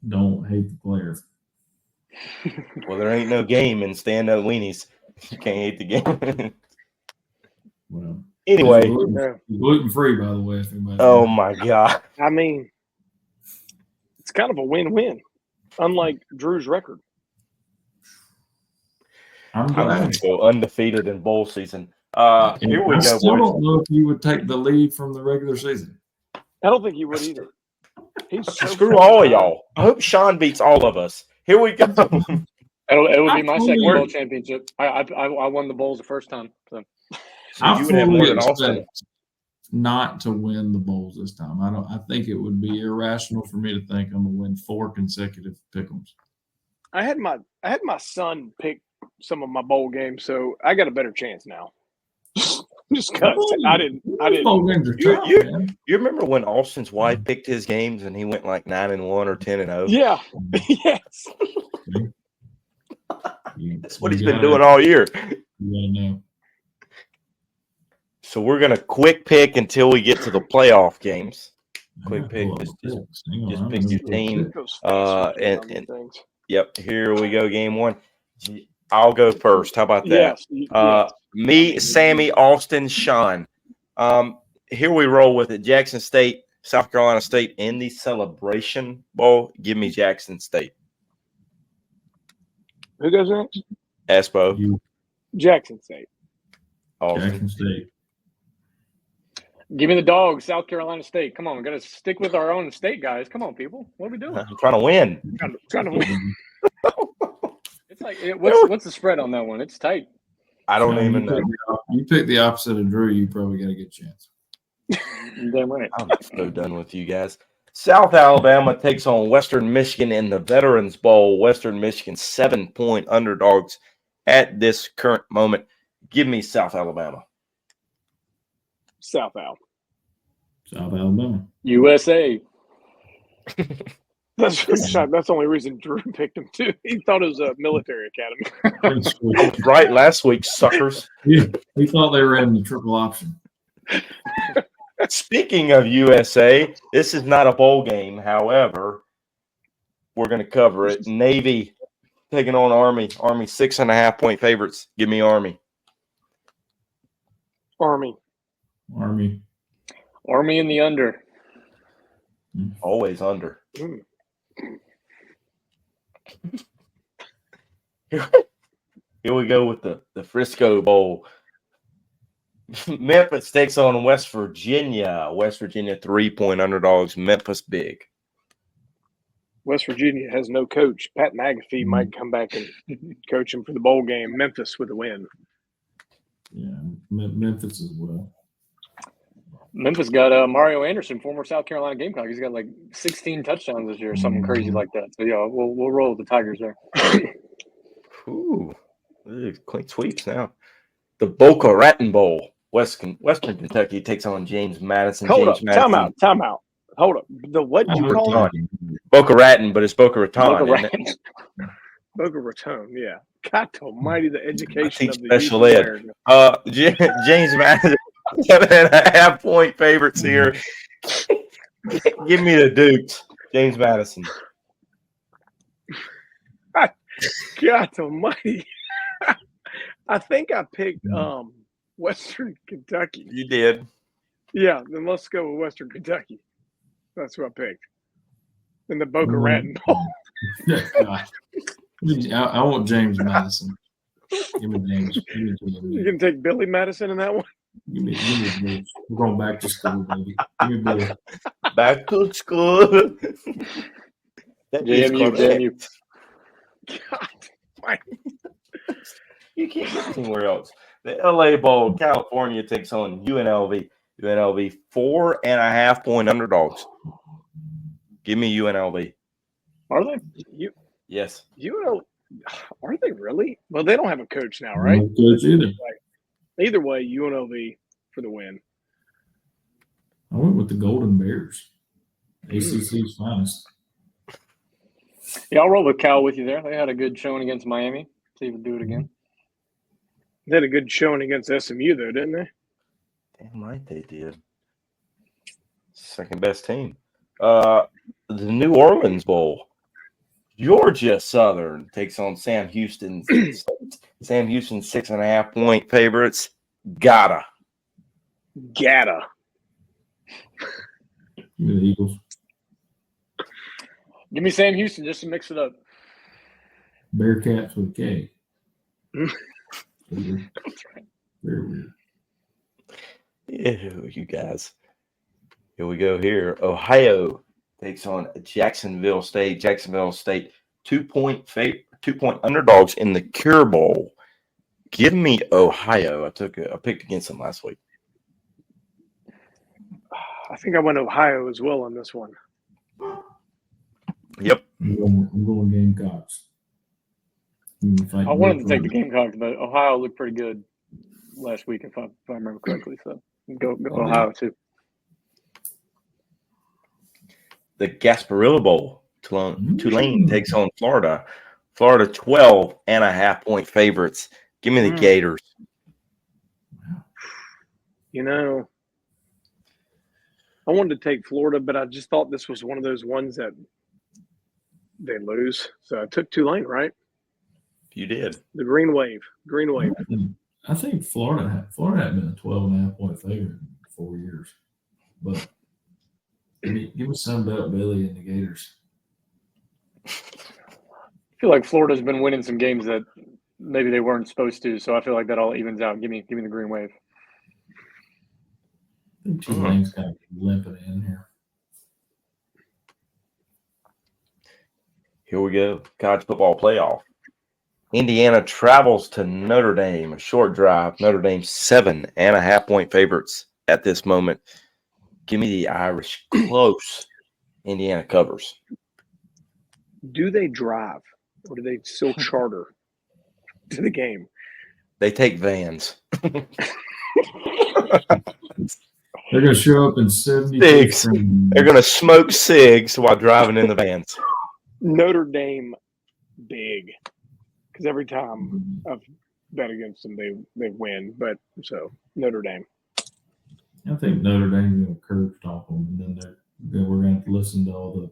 Don't hate the player. Well, there ain't no game in stand-up weenies. You can't hate the game. Well, Anyway, gluten free, by the way. If anybody oh my God. I mean, it's kind of a win-win, unlike Drew's record. I'm I'm going glad. to go undefeated in bowl season. Here we I go, still boys. don't know if you would take the lead from the regular season. I don't think he would either. He's so Screw all of y'all. I hope Sean beats all of us. Here we go. It would be my second Absolutely. bowl championship. I won the bowls the first time. So. I you would have more fully than Austin. expect not to win the bowls this time. I think it would be irrational for me to think I'm going to win 4 consecutive pick'ems. I had my son pick some of my bowl games, so I got a better chance now. Just because I didn't. Bowl games are tough, man. You remember when Austin's wife picked his games and he went like 9-1 or 10-0? Yeah. Yes. That's what he's been doing all year. You gotta know. So we're gonna quick pick until we get to the playoff games. Quick pick. Just pick your team. And yep, here we go. Game 1. I'll go first. How about that? Yes. Me, Sammy, Austin, Sean. Here we roll with it. Jackson State, South Carolina State in the Celebration Bowl. Give me Jackson State. Who goes next? Espo. Jackson State. Austin. Jackson State. Give me the dog, South Carolina State. Come on, we got to stick with our own state, guys. Come on, people. What are we doing? I'm trying to win. Trying to win. It's like what's the spread on that one? It's tight. I don't even know. You pick the opposite of Drew, you probably got a good chance. Damn right. I'm so done with you guys. South Alabama takes on Western Michigan in the Veterans Bowl. Western Michigan 7-point underdogs at this current moment. Give me South Alabama. South Al. South Alabama. USA. That's the only reason Drew picked him too. He thought it was a military academy. I was right last week, suckers. Yeah, he thought they were in the triple option. Speaking of USA, this is not a bowl game. However, we're going to cover it. Navy taking on Army. Army 6.5-point favorites. Give me Army. Army. Army in the under. Always under. Mm. Here Here we go with the Frisco Bowl. Memphis takes on West Virginia. West Virginia 3-point underdogs. Memphis big. West Virginia has no coach. Pat McAfee might come back and coach him for the bowl game. Memphis with a win. Yeah, Memphis as well. Memphis got Mario Anderson, former South Carolina Gamecock. He's got like 16 touchdowns this year, something crazy like that. So yeah, we'll roll with the Tigers there. Ooh, clean sweeps now. The Boca Raton Bowl. Western Kentucky takes on James Madison. Hold James up, Madison. time out. Hold up. The what you call it? Boca Raton, but it's Boca Raton. Boca Isn't it? Boca Raton, yeah. God almighty, the I education teach of the special youth of ed. America. James Madison, 7.5-point favorites here. Give me the Dukes. James Madison. God almighty. I think I picked Western Kentucky. You did. Yeah, then let's go with Western Kentucky. That's what I picked. In the Boca Raton Bowl. I want James Madison. Give me James. You can take Billy Madison in that one? Give me James. We're going back to school, baby. Give me Billy. Back to school. JMU. God, my. You can't get anywhere else. The LA Bowl, California takes on UNLV. UNLV 4.5-point underdogs. Give me UNLV. Are they? Yes. Are they really? Well, they don't have a coach now, right? No coach either. Either way, UNLV for the win. I went with the Golden Bears. ACC's finest. Yeah, I'll roll with Cal with you there. They had a good showing against Miami. See if they do it again. They had a good showing against SMU, though, didn't they? Damn right they did. Second best team. The New Orleans Bowl. Georgia Southern takes on Sam Houston. Sam Houston 6.5-point favorites. Gotta. Give me the Eagles. Give me Sam Houston just to mix it up. Bearcats with a K. Weird. Very weird. Ew, you guys. Here we go here. Ohio takes on Jacksonville State. Jacksonville State 2-point underdogs in the Cure Bowl. Give me Ohio. I picked against them last week. I think I went Ohio as well on this one. Yep. I'm going Gamecocks. I wanted to take the Gamecocks, but Ohio looked pretty good last week, if I remember correctly. So go Ohio too. The Gasparilla Bowl. Tulane takes on Florida. Florida 12.5-point favorites. Give me the Gators. You know, I wanted to take Florida, but I just thought this was one of those ones that they lose. So I took Tulane, right? You did. The Green Wave. I think Florida had been a 12.5-point favorite in 4 years. But give me some about Billy and the Gators. I feel like Florida's been winning some games that maybe they weren't supposed to, so I feel like that all evens out. Give me the Green Wave. I think Tulane's kind of limping in here. Here we go. College football playoff. Indiana travels to Notre Dame. A short drive. Notre Dame 7.5-point favorites at this moment. Give me the Irish close. Indiana covers. Do they drive or do they still charter to the game? They take vans. They're going to show up in 70 cigs. They're going to smoke cigs while driving in the vans. Notre Dame big. Because every time I've bet against them, they win. But so Notre Dame. I think Notre Dame's going to curb stomp them, and then we're going to have to listen to all the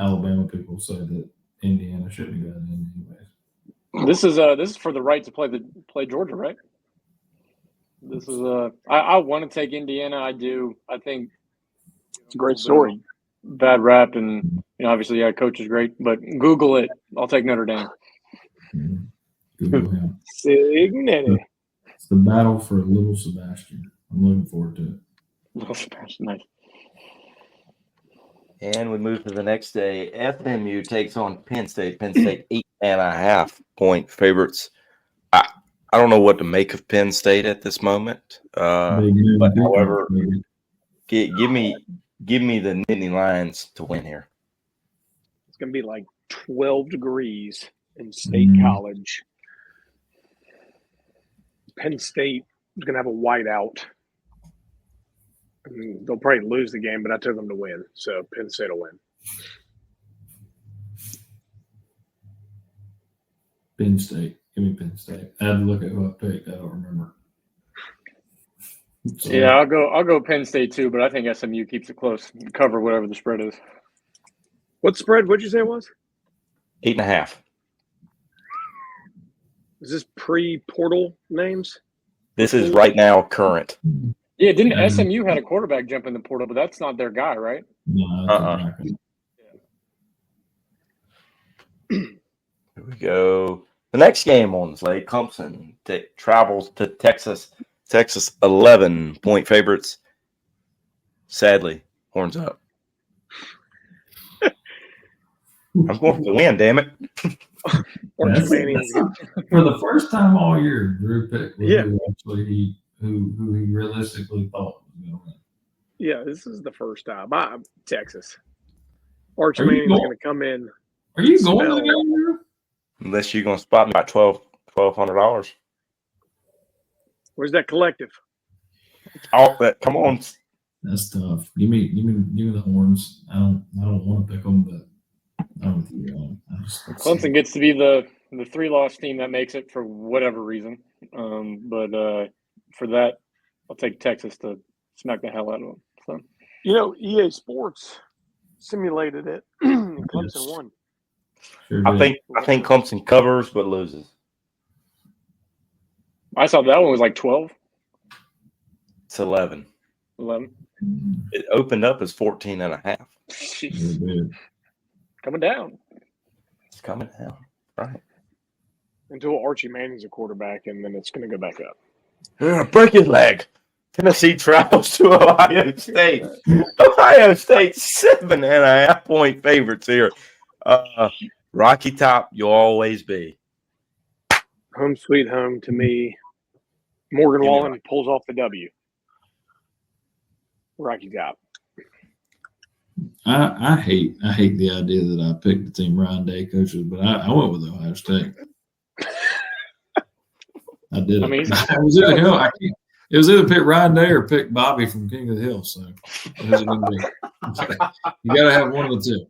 Alabama people say that Indiana shouldn't have gotten in anyways. This is for the right to play Georgia, right? This is I want to take Indiana. I do. I think it's a great story. Bad rap, and obviously, coach is great, but Google it. I'll take Notre Dame. Mm-hmm. Good go him. Signetti. It's the battle for little Sebastian. I'm looking forward to it. Little Sebastian, nice. And we move to the next day. FMU takes on Penn State. Penn State 8.5-point favorites. I don't know what to make of Penn State at this moment. But however, give me the Nittany Lions to win here. It's going to be like 12 degrees in State College. Penn State is going to have a whiteout. I mean, they'll probably lose the game, but I took them to win. So Penn State will win. Penn State. Give me Penn State. I had to look at who I picked. I don't remember. So, yeah, I'll go Penn State too, but I think SMU keeps it close. Cover whatever the spread is. What spread? What'd you say it was? 8.5. Is this pre-portal names? This is right now current. Yeah, didn't SMU had a quarterback jump in the portal, but that's not their guy, right? No, Here we go. The next game on the slate, Clemson travels to Texas. Texas 11-point favorites. Sadly, horns up. I'm going for the win, damn it. for the first time all year, Drew picked who he realistically thought was going to win. Yeah, this is the first time. Texas. Archie Manning's going to come in. Are you going to the game, Drew? Unless you're going to spot me by $1,200. Where's that collective? Come on. That's tough. Give me the horns. I don't want to pick them, but I'm with you. Clemson gets to be the 3-loss team that makes it for whatever reason. But for that, I'll take Texas to smack the hell out of them. So. EA Sports simulated it. And Clemson won. Sure I think Clemson covers but loses. I saw that one was like 12. It's 11. 11. It opened up as 14.5. Jeez. Coming down. It's coming down. Right. Until Archie Manning's a quarterback, and then it's going to go back up. Break his leg. Tennessee travels to Ohio State. Ohio State 7.5-point favorites here. Rocky Top, you'll always be. Home sweet home to me. Morgan Wallen pulls off the W. Rocky Top. I hate the idea that I picked the team Ryan Day coaches, but I went with Ohio State. I did. I mean, it was either pick Ryan Day or pick Bobby from King of the Hill. So you got to have one of the two.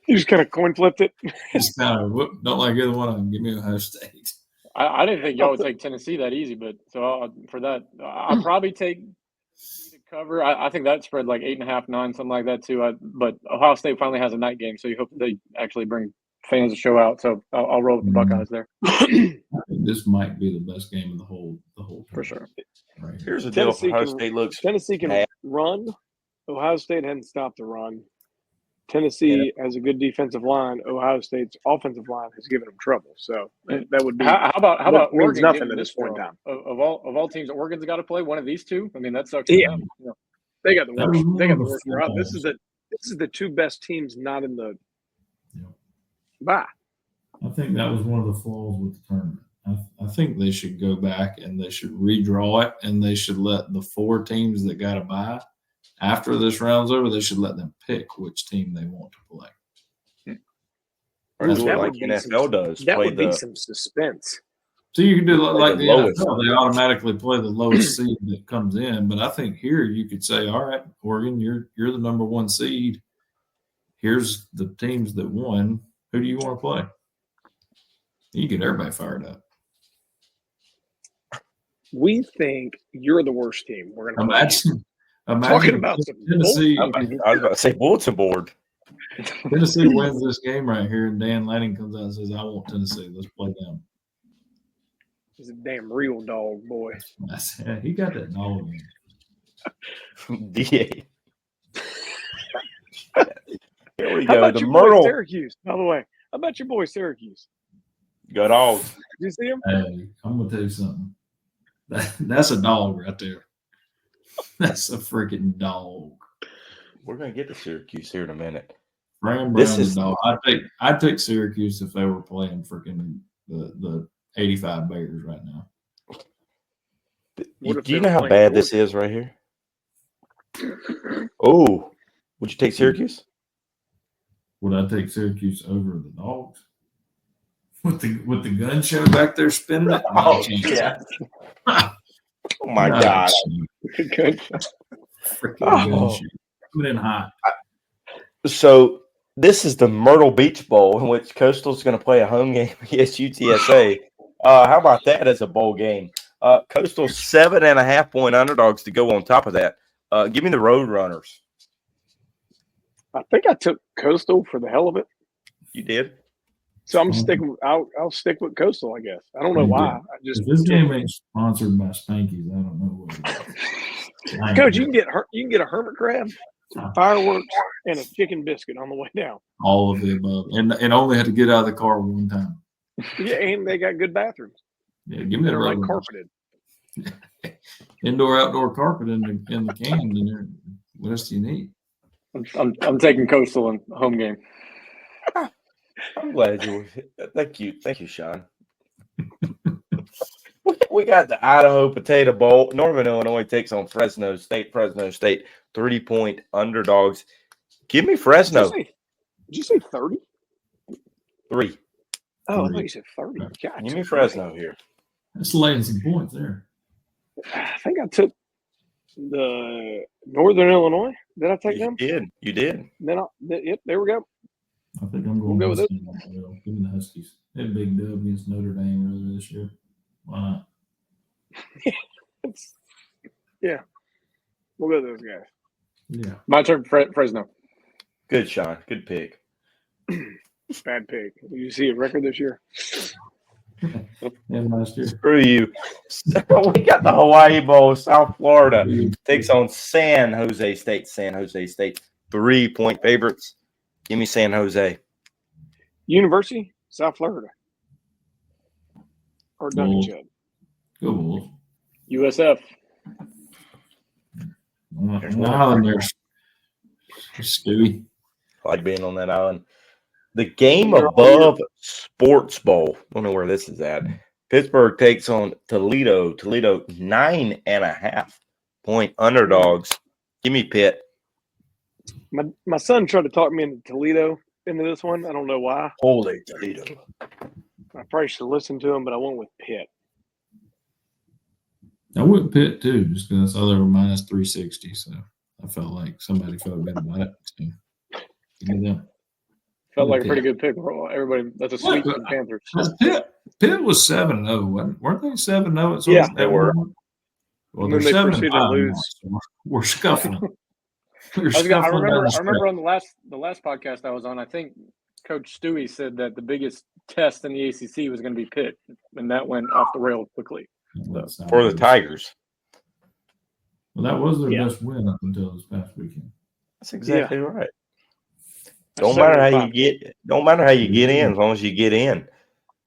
You just kind of coin flipped it. Just kind of don't like either one of them. Give me Ohio State. I didn't think y'all would take Tennessee that easy, but for that, I'll probably take to cover. I think that spread like 8.5, 9, something like that too. But Ohio State finally has a night game, so you hope they actually bring fans to show out. So I'll roll with the Buckeyes there. I think this might be the best game of the whole for sure. Right. Here's the deal: Tennessee can run. Ohio State hadn't stopped the run. Tennessee has a good defensive line. Ohio State's offensive line has given them trouble. So that would be how about Oregon? Nothing at this point in time. Of all teams, Oregon's got to play one of these two. I mean, that sucks. Yeah, they got the worst. They got the worst route. This is the two best teams not in the bye. I think that was one of the flaws with the tournament. I think they should go back and they should redraw it, and they should let the 4 teams that got a bye. After this round's over, they should let them pick which team they want to play. Or that's what NFL does. That would be some suspense. So you can do like the NFL. They automatically play the lowest seed that comes in. But I think here you could say, all right, Oregon, you're the number 1 seed. Here's the teams that won. Who do you want to play? You get everybody fired up. We think you're the worst team. We're going to Imagine talking about Tennessee. I was about to say bulletin board. Tennessee wins this game right here, and Dan Lanning comes out and says, I want Tennessee. Let's play them. He's a damn real dog, boy. He got that dog in. DA. Here we How go. about The your Myrtle. boy Syracuse, by the way? How about your boy Syracuse? Go Dogs. Did you see him? Hey, I'm gonna tell you something. That's a dog right there. That's a freaking dog. We're gonna get to Syracuse here in a minute. Brandon This Brown's is- a dog. I'd take Syracuse if they were playing freaking the 85 Bears right now. What if Do you they know were how playing bad this is right here? Oh, would you take Syracuse? Would I take Syracuse over the Dogs? With the gun show back there spinning it? Oh, No chance. yeah. Oh my No God. chance. Good. Freaking Oh. gun show. Coming in hot. So this is the Myrtle Beach Bowl in which Coastal's going to play a home game against UTSA. How about that as a bowl game? Coastal 7.5 point underdogs to go on top of that. Give me the Road Runners. I think I took Coastal for the hell of it. You did? So I'm sticking. I'll stick with Coastal, I guess. I don't know why. I just If this game ain't sponsored by Spankies, I don't know what it is. Coach, you can get a hermit crab, fireworks, and a chicken biscuit on the way down. all of the above, and only had to get out of the car one time. Yeah, and they got good bathrooms. Yeah, give me the They're like Road carpeted. Runners. Indoor outdoor carpet in the can. In there. What else do you need? I'm taking Coastal in home game. I'm glad you were. Thank you, Sean. We got the Idaho Potato Bowl. Northern Illinois takes on Fresno State. Fresno State 3-point underdogs. Give me Fresno. Did you say 30? 3. Oh, I thought you said 30. God, Give me Fresno here. That's laying some points there. I think I took the Northern Illinois. Did I take them? You did. Then yep, there we go. I think I'm going We'll go with Husky. Give me the Huskies. They had a big dub against Notre Dame earlier this year. Why not? Yeah, we'll go with those guys. Yeah. My turn, Fresno. Good, Sean. Good pick. Bad pick. Did you see a record this year? And last year. Screw you. We got the Hawaii Bowl. South Florida takes on San Jose State. San Jose State 3-point favorites. Give me San Jose. University, South Florida, or Duncan Bulls. Judd. Go Bulls. USF. Island there's Stewie. I like being on that island. The game above Sports Bowl. I don't know where this is at. Pittsburgh takes on Toledo. Toledo 9.5 point underdogs. Give me Pitt. My son tried to talk me into Toledo into this one. I don't know why. Holy Toledo. I probably should listen to him, but I went with Pitt. I went Pitt too, just because I saw they were minus 360. So I felt like somebody felt good about it. So give me them. Felt like a pretty good pick. Everybody, that's a sweep for the Panthers. Pitt was 7-0, weren't they? 7-0. Yeah, they were. Well, And they're then they 7-5 proceeded to now, lose. so we're scuffling. I remember on the last podcast I was on, I think Coach Stewie said that the biggest test in the ACC was going to be Pitt, and that went off the rail quickly. For the Tigers. Well, that was their best win up until this past weekend. That's exactly right. That's Don't matter how you get. Don't matter how you get in, as long as you get in.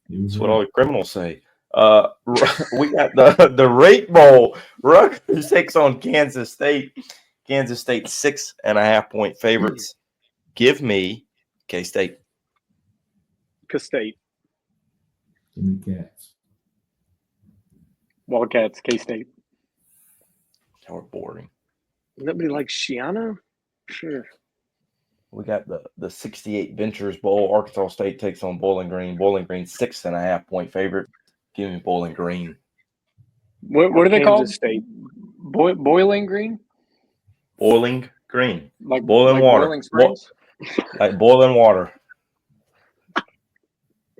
That's what all the criminals say. We got the Rate Bowl. Rutgers takes on Kansas State. Kansas State 6.5 point favorites. Give me K-State. K-State. Give me Cats. Wildcats, K-State. Y'all are boring. Nobody likes Shiano? Sure. We got the 68 Ventures Bowl. Arkansas State takes on Bowling Green. Bowling Green 6.5 point favorite. Give me Bowling Green. What are they called? Kansas State. Boiling Green? Boiling Green. Like boiling water. Boiling Springs? Like boiling water.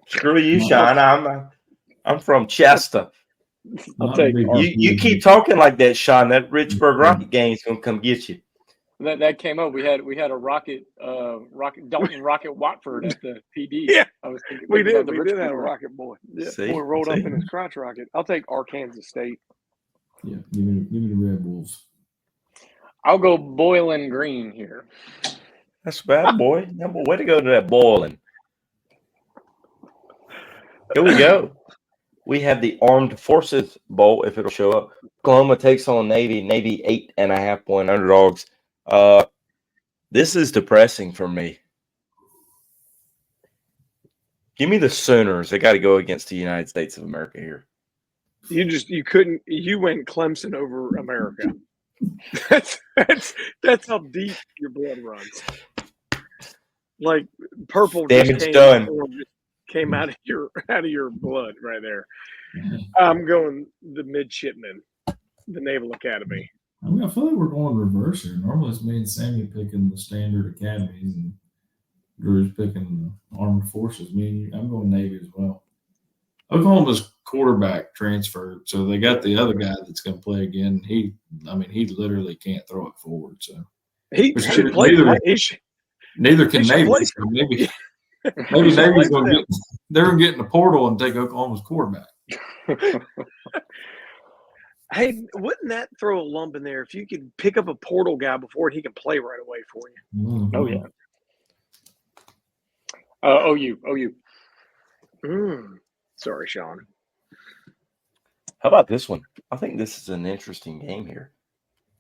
Screw you, Sean. I'm from Chester. I'll take You keep talking like that, Sean. That Richburg Rocket game's gonna come get you. That came up. We had a rocket Dalton Rocket Watford at the PD. Yeah, I was thinking we did. about the We did have a Richburg rocket boy. Yeah, See? boy rolled up See? in his crotch rocket. I'll take Arkansas State. Yeah, give me the Red Bulls. I'll go Boiling Green here. That's bad, boy. Way to go to that boiling. Here we go. We have the Armed Forces Bowl, if it'll show up. Oklahoma takes on Navy. Navy 8.5-point underdogs. This is depressing for me. Give me the Sooners. They got to go against the United States of America here. You went Clemson over America. That's how deep your blood runs. Like purple Damage done. Came out of your blood right there. I'm going the midshipmen, the Naval Academy. I mean, I feel like we're going reverse here. Normally it's me and Sammy picking the standard academies and Drew's picking the armed forces. I'm going Navy as well. Oklahoma's quarterback transferred, so they got the other guy that's going to play again. He literally can't throw it forward. So he should play. Neither can Navy. So maybe Navy's going to get in the portal and take Oklahoma's quarterback. Hey, wouldn't that throw a lump in there if you could pick up a portal guy before he can play right away for you? Mm-hmm. Oh yeah. OU. Sorry, Sean. How about this one? I think this is an interesting game here,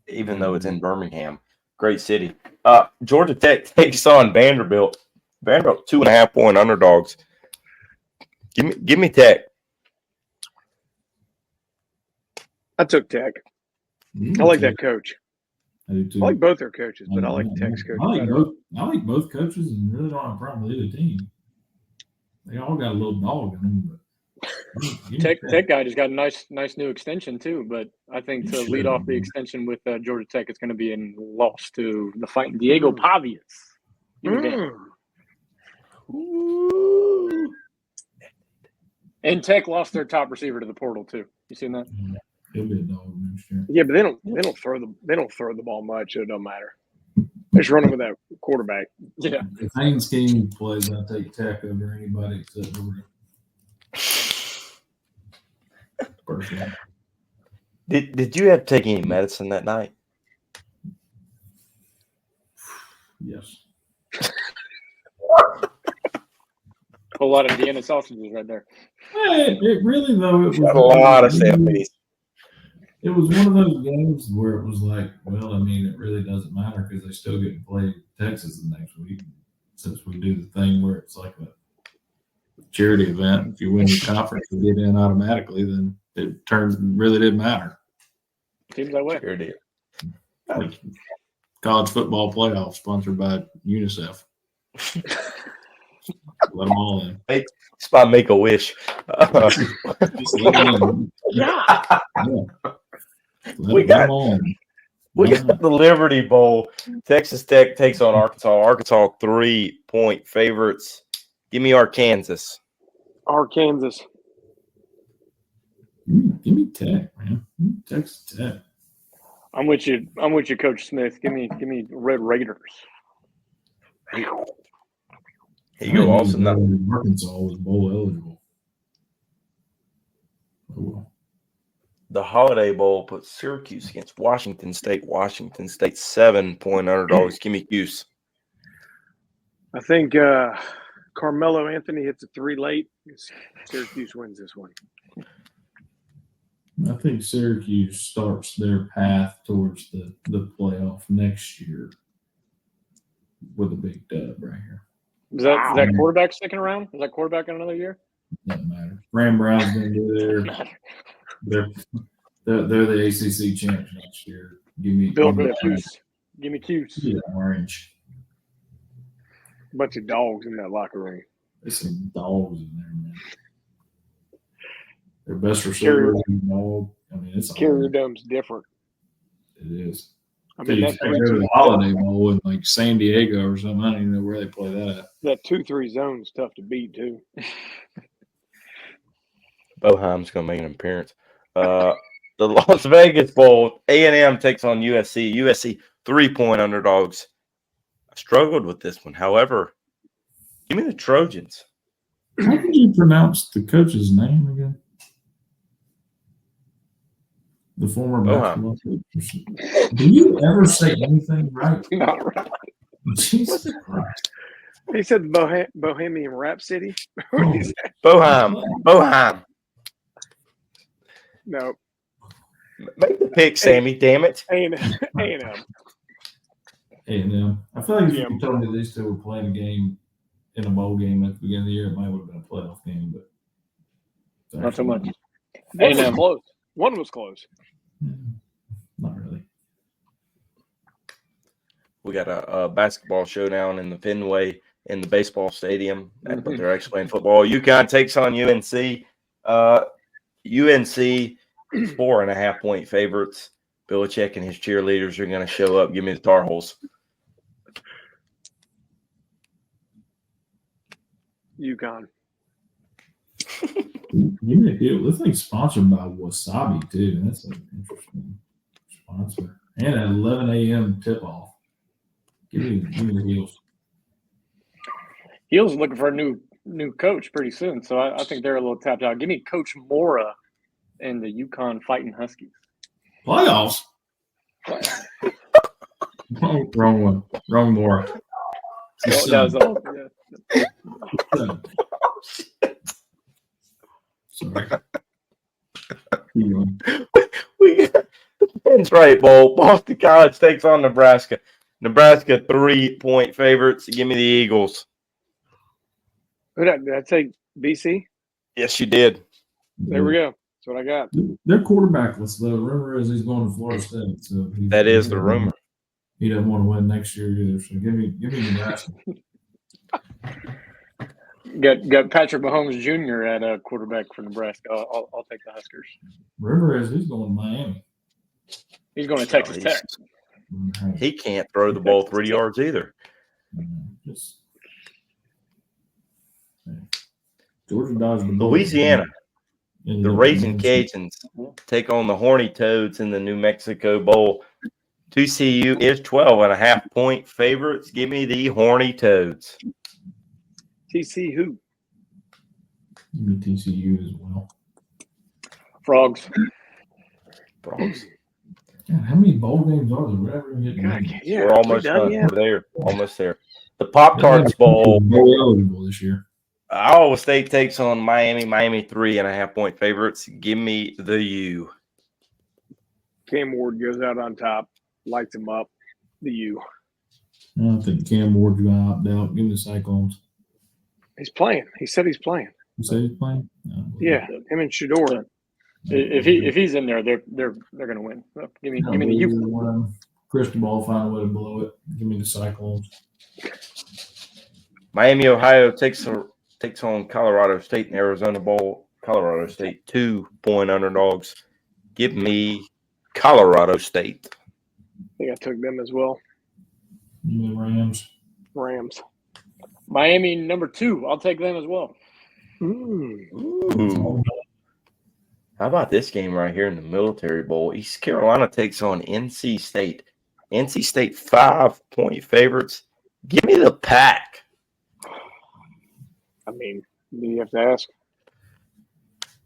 even though it's in Birmingham, great city. Georgia Tech takes on Vanderbilt. Vanderbilt 2.5-point underdogs. Give me Tech. I took Tech. I like that coach. I do too. I like both their coaches, but I like Tech's coach better. I like both coaches and really don't have a problem with either team. They all got a little dog in them. But Tech guy just got a nice new extension too. But I think to lead off the extension with Georgia Tech, it's going to be in loss to the fighting Diego Pavias. And Tech lost their top receiver to the portal too. You seen that? He'll be a dog next year. Yeah, but they don't throw the ball much, so it don't matter. They just run it with that quarterback. Yeah. If Haynes King plays, I'll take Tech over anybody except Georgia. Personally. Did you have to take any medicine that night? Yes. A whole lot of Vienna sausages right there. It really though it was a lot of sandwiches. It was one of those games where it was like, well, I mean, it really doesn't matter because they still get to play Texas the next week. Since we do the thing where it's like a charity event, if you win your conference, you get in automatically. Then it really didn't matter. Seems that way. Charity. Like college football playoff sponsored by UNICEF. Let them all in. It's by Make a Wish. Just let them in. Yeah. We got the Liberty Bowl. Texas Tech takes on Arkansas. Arkansas 3-point favorites. Give me Arkansas. Arkansas. Give me Tech, man. Texas Tech. I'm with you, Coach Smith. Give me Red Raiders. Here you go, Austin. Arkansas was bowl eligible. Oh well. The Holiday Bowl puts Syracuse against Washington State. Washington State 7-point underdogs. Give me Cuse. I think Carmelo Anthony hits a 3 late. Syracuse wins this one. I think Syracuse starts their path towards the playoff next year with a big dub right here. Is that quarterback sticking around? Is that quarterback in another year? Doesn't matter. Graham Brown's going to be there. They're the ACC champs next year. Give me Cuse. Give me Cuse. Yeah, orange. Bunch of dogs in that locker room. There's some dogs in there, man. Their best receiver is a dog. I mean, it's Carrier Dome's different. It is. I mean, that's the Holiday Bowl in like San Diego or something. I don't even know where they play that at. That 2-3 zone's tough to beat too. Boheim's going to make an appearance. The Las Vegas Bowl, A&M takes on USC. USC 3-point underdogs. I struggled with this one. However, give me the Trojans. How did you pronounce the coach's name again? The former basketball coach. Do you ever say anything right? Not right. Jesus Christ. He said the Bohemian Rhapsody. What did he say? Boheim. No, Make the pick, Sammy. Damn it. A&M. A&M. I feel like if you told me these two were playing a game in a bowl game at the beginning of the year, it might have been a playoff game, but Not so much. One was close. One was close. Not really. We got a basketball showdown in the Fenway in the baseball stadium, but they're actually playing football. UConn takes on UNC. UNC 4.5-point favorites. Belichick and his cheerleaders are going to show up. Give me the Tar Heels. UConn. This thing's sponsored by Wasabi too. That's an interesting sponsor. And at 11 a.m. tip-off. Give me the Heels. Heels looking for a new coach pretty soon, so I think they're a little tapped out. Give me Coach Mora and the UConn Fighting Huskies. Playoffs? Wrong one. Wrong Mora. Sorry. We got the Penn Right Bowl. Boston College takes on Nebraska. Nebraska 3-point favorites. Give me the Eagles. Did I take BC? Yes, you did. There we go. That's what I got. They're quarterbackless. The rumor is he's going to Florida State. So That is the rumor. He doesn't want to win next year either. So give me Nebraska. Got Patrick Mahomes Jr. at a quarterback for Nebraska. I'll take the Huskers. Rumor is he's going to Miami. He's going to Texas Tech. He can't throw the ball 3 yards either. Georgia dodged the Louisiana. The Raging Cajuns take on the Horny Toads in the New Mexico Bowl. TCU is 12.5-point favorites. Give me the Horny Toads. TC who? Give me TCU as well. Frogs. God, how many bowl games are there? We're almost done. We're there. Almost there. The Pop-Tarts Bowl. Eligible this year. Iowa State takes on Miami. Miami 3.5-point favorites. Give me the U. Cam Ward goes out on top, lights him up. The U. I think Cam Ward's going to opt out. Give me the Cyclones. He's playing. He said he's playing. You say he's playing? No, yeah, him and Shador. If he's in there, they're going to win. So give me the U. Cristobal find a way to blow it. Give me the Cyclones. Miami, Ohio takes on Colorado State in Arizona Bowl. Colorado State 2-point underdogs. Give me Colorado State. I think I took them as well. Give me Rams. Rams. Miami number 2. I'll take them as well. Ooh. How about this game right here in the Military Bowl? East Carolina takes on NC State. NC State 5-point favorites. Give me the Pack. I mean, do you have to ask?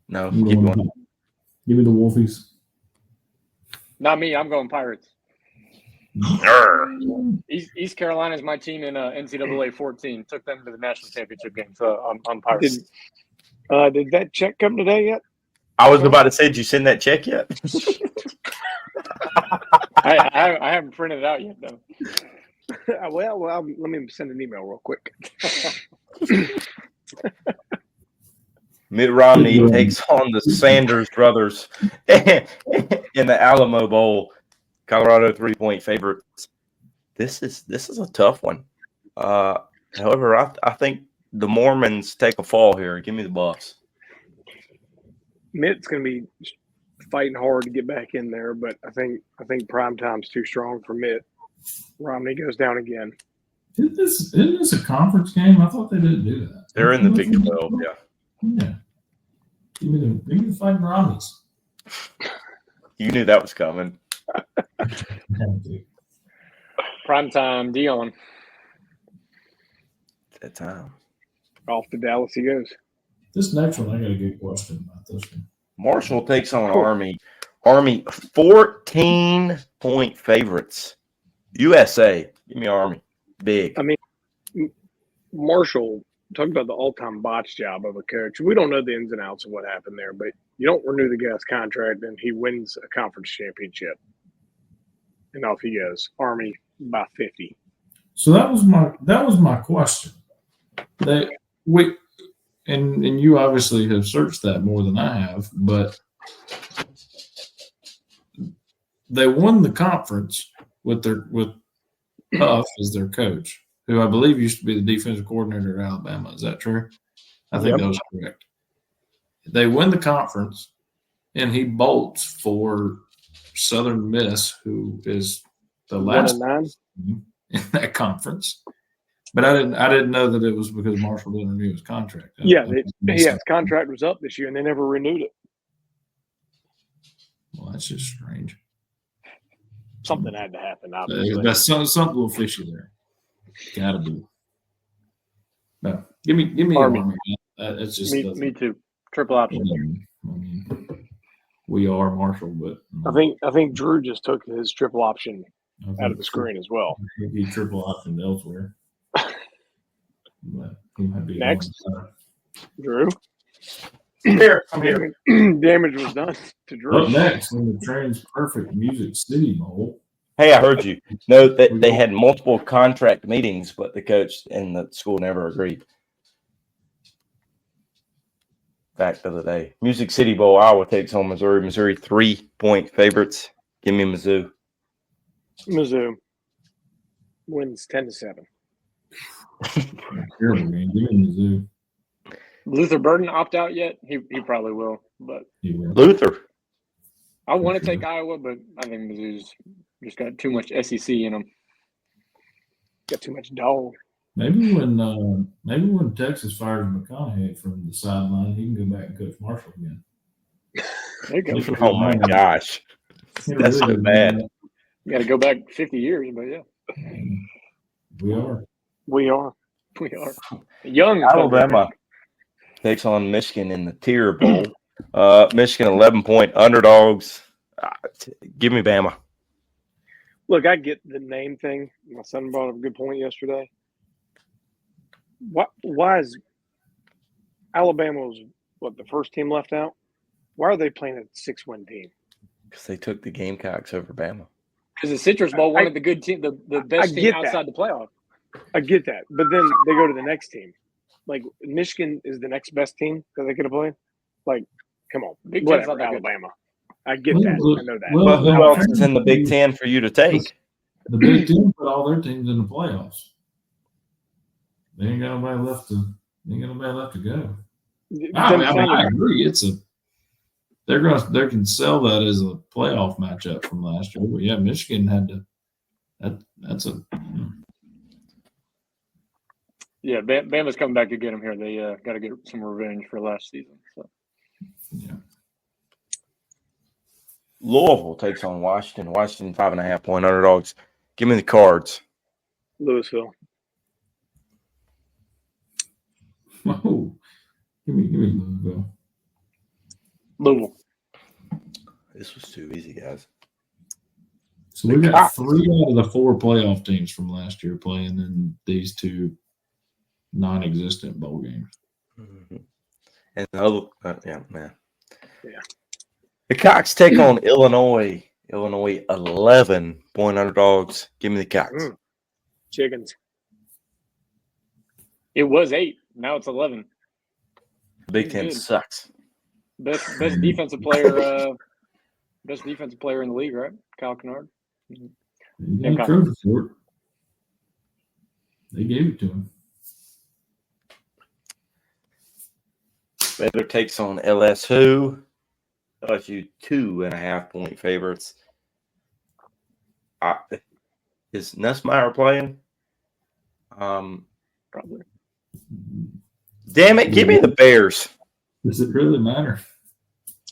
No, keep going. Give me the Wolfies. Not me. I'm going Pirates. East Carolina is my team in NCAA 14. Took them to the national championship game, so I'm Pirates. Did that check come today yet? I was about to say, did you send that check yet? I haven't printed it out yet, though. Well, let me send an email real quick. Mitt Romney takes on the Sanders brothers in the Alamo Bowl. Colorado 3-point favorites. This is a tough one. However, I think the Mormons take a fall here. Give me the Buffs. Mitt's going to be fighting hard to get back in there, but I think prime time's too strong for Mitt. Romney goes down again. Isn't this a conference game? I thought they didn't do that. They're in the Big 12, yeah. Yeah. Give me the fighting Romneys. You knew that was coming. Prime time, Dion. That time. Off to Dallas he goes. This next one, I got a good question about this one. Marshall takes on Army. Army 14-point favorites. USA. Give me Army. Big. I mean, Marshall, talk about the all-time botch job of a coach. We don't know the ins and outs of what happened there, but you don't renew the guy's contract, and he wins a conference championship, and off he goes. Army by 50. So that was my question. And you obviously have searched that more than I have, but they won the conference with Huff as their coach, who I believe used to be the defensive coordinator at Alabama. Is that true? I think that was correct. They win the conference, and he bolts for Southern Miss, who is the last 1-9 in that conference. But I didn't know that it was because Marshall didn't renew his contract. His contract was up this year, and they never renewed it. Well, that's just strange. Something had to happen, obviously. That's something a little fishy there. Gotta be. No, give me Army. It's just me too. Triple option. I mean, we are Marshall, but I think Drew just took his triple option out of the screen as well. He triple optioned elsewhere. But he might be Next. Drew. I'm here. Damage was done to Drew. Up next in the Trans Perfect Music City Bowl. Hey, I heard you. No, that they had multiple contract meetings, but the coach and the school never agreed. Fact of the day. Music City Bowl, Iowa takes home Missouri. Missouri 3-point favorites. Give me Mizzou. Mizzou wins 10-7. Terrible game. Give me Mizzou. Luther Burden opt out yet? He probably will, but He will. Luther. I want to take Iowa, but I think Mizzou's just got too much SEC in them. Got too much dog. Maybe when Texas fires McConaughey from the sideline, he can go back and coach Marshall again. There you go. Oh my gosh. That's so bad. You got to go back 50 years, but yeah. We are. We are. Young. Alabama takes on Michigan in the Tier Bowl. Michigan 11-point underdogs. Give me Bama. Look, I get the name thing. My son brought up a good point yesterday. Why is Alabama was the first team left out? Why are they playing a 6-win team? Because they took the Gamecocks over Bama. Because the Citrus Bowl wanted the good team, the best team outside the playoff. I get that, but then they go to the next team. Like Michigan is the next best team that they could have played. Like, come on, Big Ten's whatever, not that good. Alabama. I get that. I know that. Well, who else is in the Big Ten for you to take? The Big Ten put all their teams in the playoffs. They ain't got nobody left to go. I agree. They can sell that as a playoff matchup from last year. But yeah, Michigan had to. Yeah, Bama's coming back to get them here. They got to get some revenge for last season. So. Yeah. Louisville takes on Washington. Washington 5.5-point underdogs. Give me the Cards. Louisville. Oh, give me Louisville. Louisville. This was too easy, guys. So we got 3 out of the 4 playoff teams from last year playing in these 2 non-existent bowl games. Mm-hmm. And the other, the Cox take on Illinois. Illinois 11-point underdogs. Give me the Cox. Chickens. It was 8. Now it's 11. Big Ten sucks. Best defensive player. Best defensive player in the league, right? Kyle Kennard. They got trophy for it. They gave it to him. Baylor takes on LSU. LSU 2.5-point favorites. Is Nussmeier playing? Probably. Damn it! Give me the Bears. Does it really matter?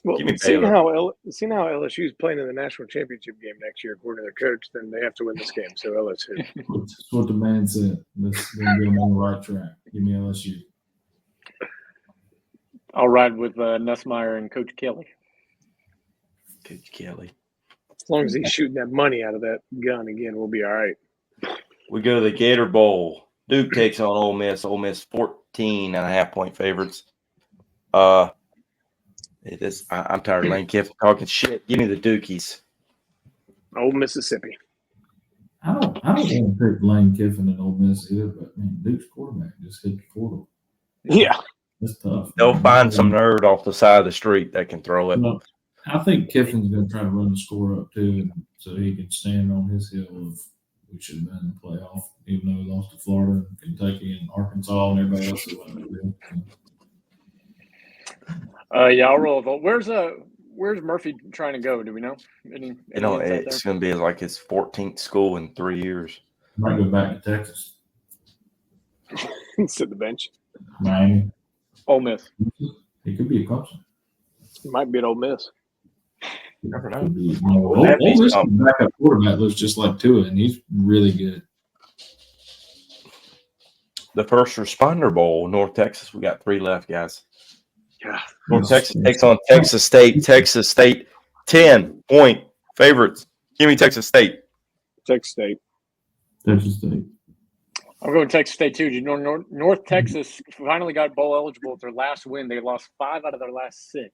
Well, seeing how LSU is playing in the national championship game next year, according to their coach, then they have to win this game. So LSU. That's what the man said. Let's get them on the right track. Give me LSU. I'll ride with Nussmeier and Coach Kelly. Coach Kelly. As long as he's shooting that money out of that gun again, we'll be all right. We go to the Gator Bowl. Duke takes on Ole Miss. Ole Miss 14.5-point favorites. It is. I'm tired of Lane Kiffin talking shit. Give me the Dukies. Old Mississippi. I don't want to pick Lane Kiffin and Ole Miss either, but man, Duke's quarterback just hit the portal. Yeah. That's tough. They'll man. find some nerd off the side of the street that can throw it. Well, I think Kiffin's going to try to run the score up too, and so he can stand on his hill of we should have been in the playoff, even though we lost to Florida, and Kentucky, and Arkansas, and everybody else that went. Yeah, I'll roll a vote. Where's Murphy trying to go? Do we know? Any insight It's going to be like his 14th school in 3 years. Might go back to Texas. Sit the bench. Miami. Ole Miss. He could be a Clemson. Might be an Ole Miss. You never know. Could be, Ole Miss backup quarterback looks just like Tua, and he's really good. The First Responder Bowl, North Texas. We got 3 left, guys. Yeah. North Texas takes on Texas State. Texas State, 10-point favorites. Give me Texas State. Texas State. Texas State. I'm going Texas State too. You know, North Texas finally got bowl eligible with their last win. They lost 5 out of their last 6.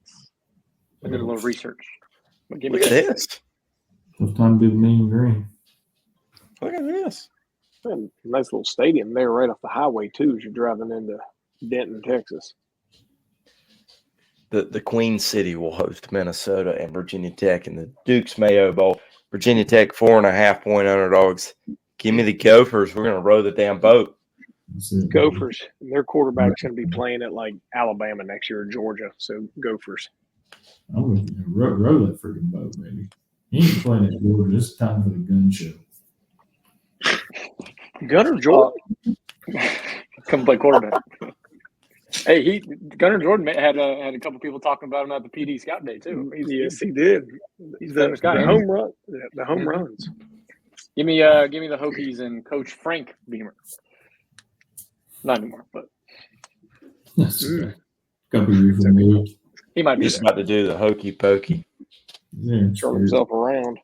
I did a little research. But give me Look at this. Tough time to be the mean green. Look at this. And nice little stadium there right off the highway, too, as you're driving into Denton, Texas. The Queen City will host Minnesota and Virginia Tech in the Duke's Mayo Bowl. Virginia Tech 4.5-point underdogs. Give me the Gophers. We're going to row the damn boat. Gophers. And their quarterback's going to be playing at like Alabama next year or Georgia. So Gophers. I'm with you. Row that freaking boat, baby. He ain't playing at Georgia. It's time for the gun show. Gunnar Jordan. Come play quarterback. Hey, Gunnar Jordan had a couple people talking about him at the PD Scout Day too. Yes, he did. He's the home run. The home runs. Give me the Hokies and Coach Frank Beamer. Not anymore, but That's a couple years removed. he might be He's about to do the hokey pokey. Yeah, Turn himself around.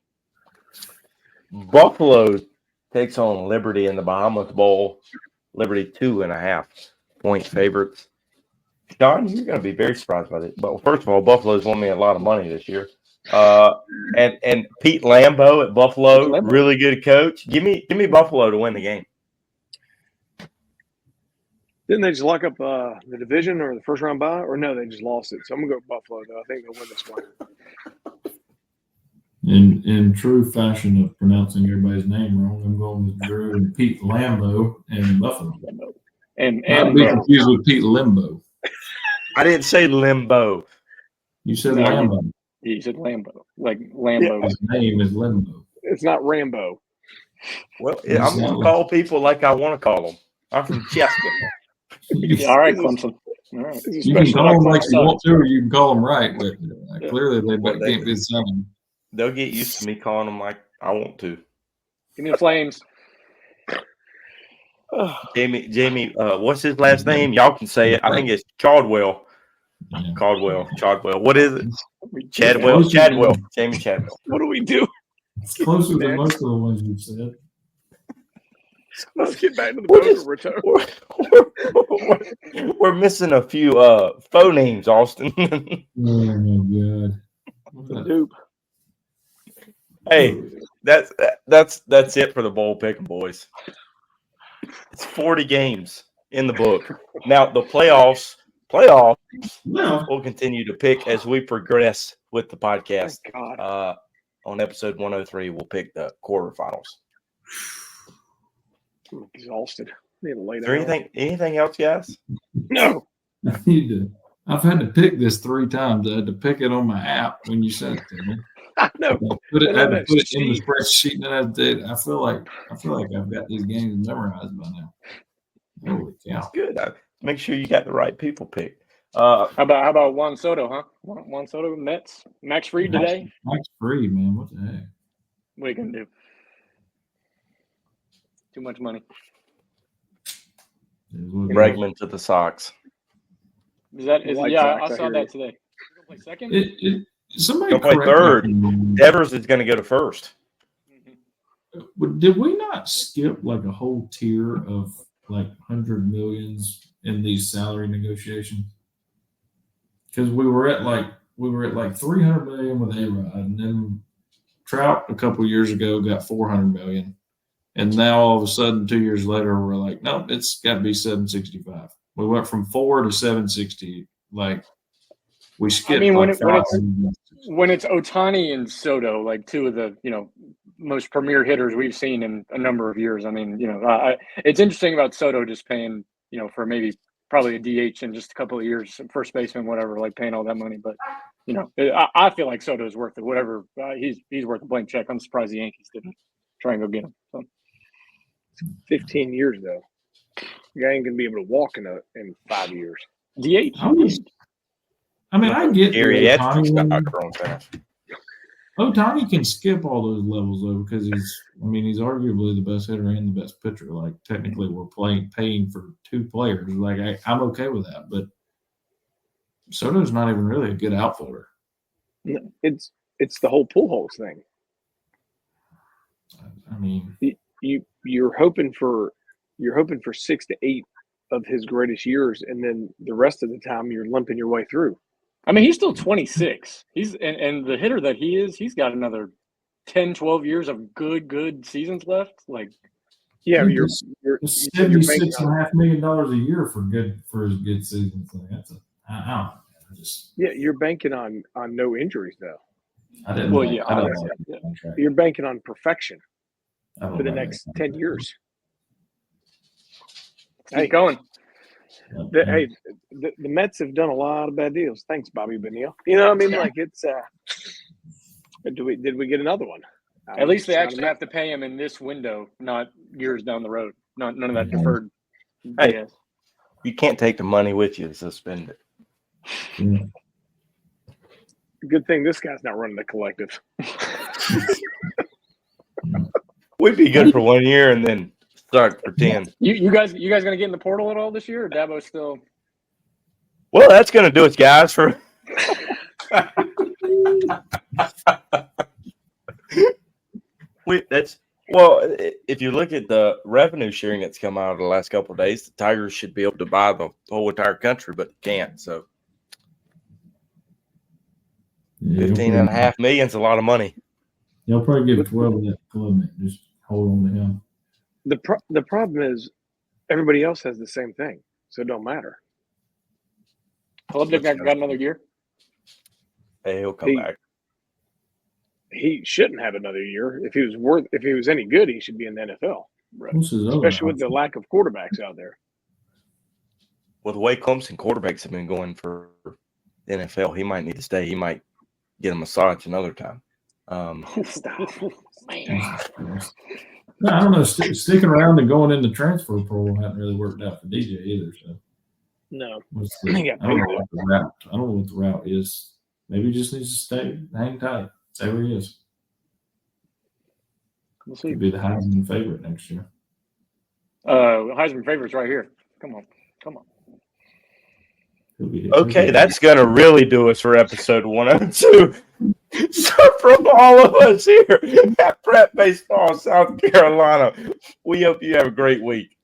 Buffalo takes on Liberty in the Bahamas Bowl. Liberty 2.5-point favorites. John, you're going to be very surprised by this. But first of all, Buffalo's won me a lot of money this year. And Pete Lambeau at Buffalo, really good coach. Give me Buffalo to win the game. Didn't they just lock up the division or the first round bye? Or no, they just lost it. So I'm going to go with Buffalo, though. I think they'll win this one. In true fashion of pronouncing everybody's name wrong, I'm going with Drew and Pete Lambeau and Buffalo. and Not be confused with Pete Limbo. I didn't say Limbo. You said No, Lambo. he said Lambo, like Lambo. His name is Limbo. It's not Rambo. Well, I'm going to call people like I want to call them. I'm from Chester. All right, Clemson. All right. You can call them like you want to, or you can call them right, but clearly they can't be the same. They'll get used to me calling them like I want to. Give me the Flames. Jamie, what's his last name? Y'all can say it. I think it's Chadwell. Yeah. Chadwell. What is it? Chadwell. Jamie Chadwell. What do we do? It's closer than most of the ones you've said. Let's get back to the poker return. We're missing a few phonemes, Austin. Oh my god. Dupe. Hey, that's it for the bowl pick, boys. It's 40 games in the book. Now the playoffs we'll continue to pick as we progress with the podcast. On episode 103, we'll pick the quarterfinals. I'm exhausted. I need to lay Is down. there anything else, guys? No. I've had to pick this 3 times. I had to pick it on my app when you sent it to me. I know. I had to put it in the spreadsheet, and I feel like I've got these games memorized by now. Holy cow! Good. Make sure you got the right people picked. How about Juan Soto, huh? Juan Soto, Mets, Max Fried today. Max Fried, man, what the heck? What are you gonna do? Too much money. Bregman to the Sox. I saw that today. Play second. Somebody play third. Devers is going to go to first. Did we not skip like a whole tier of like 100 millions in these salary negotiations? Because we were at like 300 million with A-Rod, and then Trout a couple years ago got 400 million, and now all of a sudden 2 years later we're like, nope, it's got to be 765. We went from 4 to 760. Like we skipped. I mean, when it's it's Ohtani and Soto, like two of the most premier hitters we've seen in a number of years. I mean, it's interesting about Soto just paying for probably a DH in just a couple of years, first baseman, whatever, like paying all that money. But I feel like Soto's worth it. Whatever, he's worth a blank check. I'm surprised the Yankees didn't try and go get him. So. 15 years though. The guy ain't gonna be able to walk in 5 years. DH. I mean, I get Ohtani. Ohtani can skip all those levels though because he's arguably the best hitter and the best pitcher. Like technically, we're paying for two players. Like I'm okay with that, but Soto's not even really a good outfielder. It's the whole Pujols thing. I mean, you're hoping for 6 to 8 of his greatest years, and then the rest of the time you're limping your way through. I mean, he's still 26. He's and the hitter that he is, he's got another 10, 12 years of good seasons left. Like, yeah, you're $76.5 million a year for his good seasons. Like, that's you're banking on no injuries though. I didn't. Well, you're banking on perfection for the next 10 years. Keep going. The Mets have done a lot of bad deals. Thanks, Bobby Bonilla. You know what I mean? Like it's. Did we get another one? At least they actually have to pay him in this window, not years down the road. None of that deferred. Hey, you can't take the money with you to suspend it. Yeah. Good thing this guy's not running the collective. We'd be good for 1 year and then start for 10. You guys gonna get in the portal at all this year, or Dabo's still? Well, that's gonna do it, guys. For if you look at the revenue sharing that's come out of the last couple of days, the Tigers should be able to buy the whole entire country, but they can't. So, $15.5 million is a lot of money. You'll probably give 12 of that club. Just hold on to him. The problem is everybody else has the same thing, so it don't matter. Klubnik got another year. Hey, he'll come back. He shouldn't have another year. If he was any good, he should be in the NFL. Right. Especially with the lack of quarterbacks out there. Well, the way Clemson quarterbacks have been going for the NFL, he might need to stay. He might get a massage another time. Stop. No, I don't know. Sticking around and going into transfer portal hasn't really worked out for DJ either. So no, I don't know what the route is. Maybe he just needs to hang tight, stay where he is. We'll see. He'll be the Heisman favorite next year. Heisman favorite's right here. Come on. Okay, that's going to really do us for episode 102. So from all of us here at Prep Baseball, South Carolina, we hope you have a great week.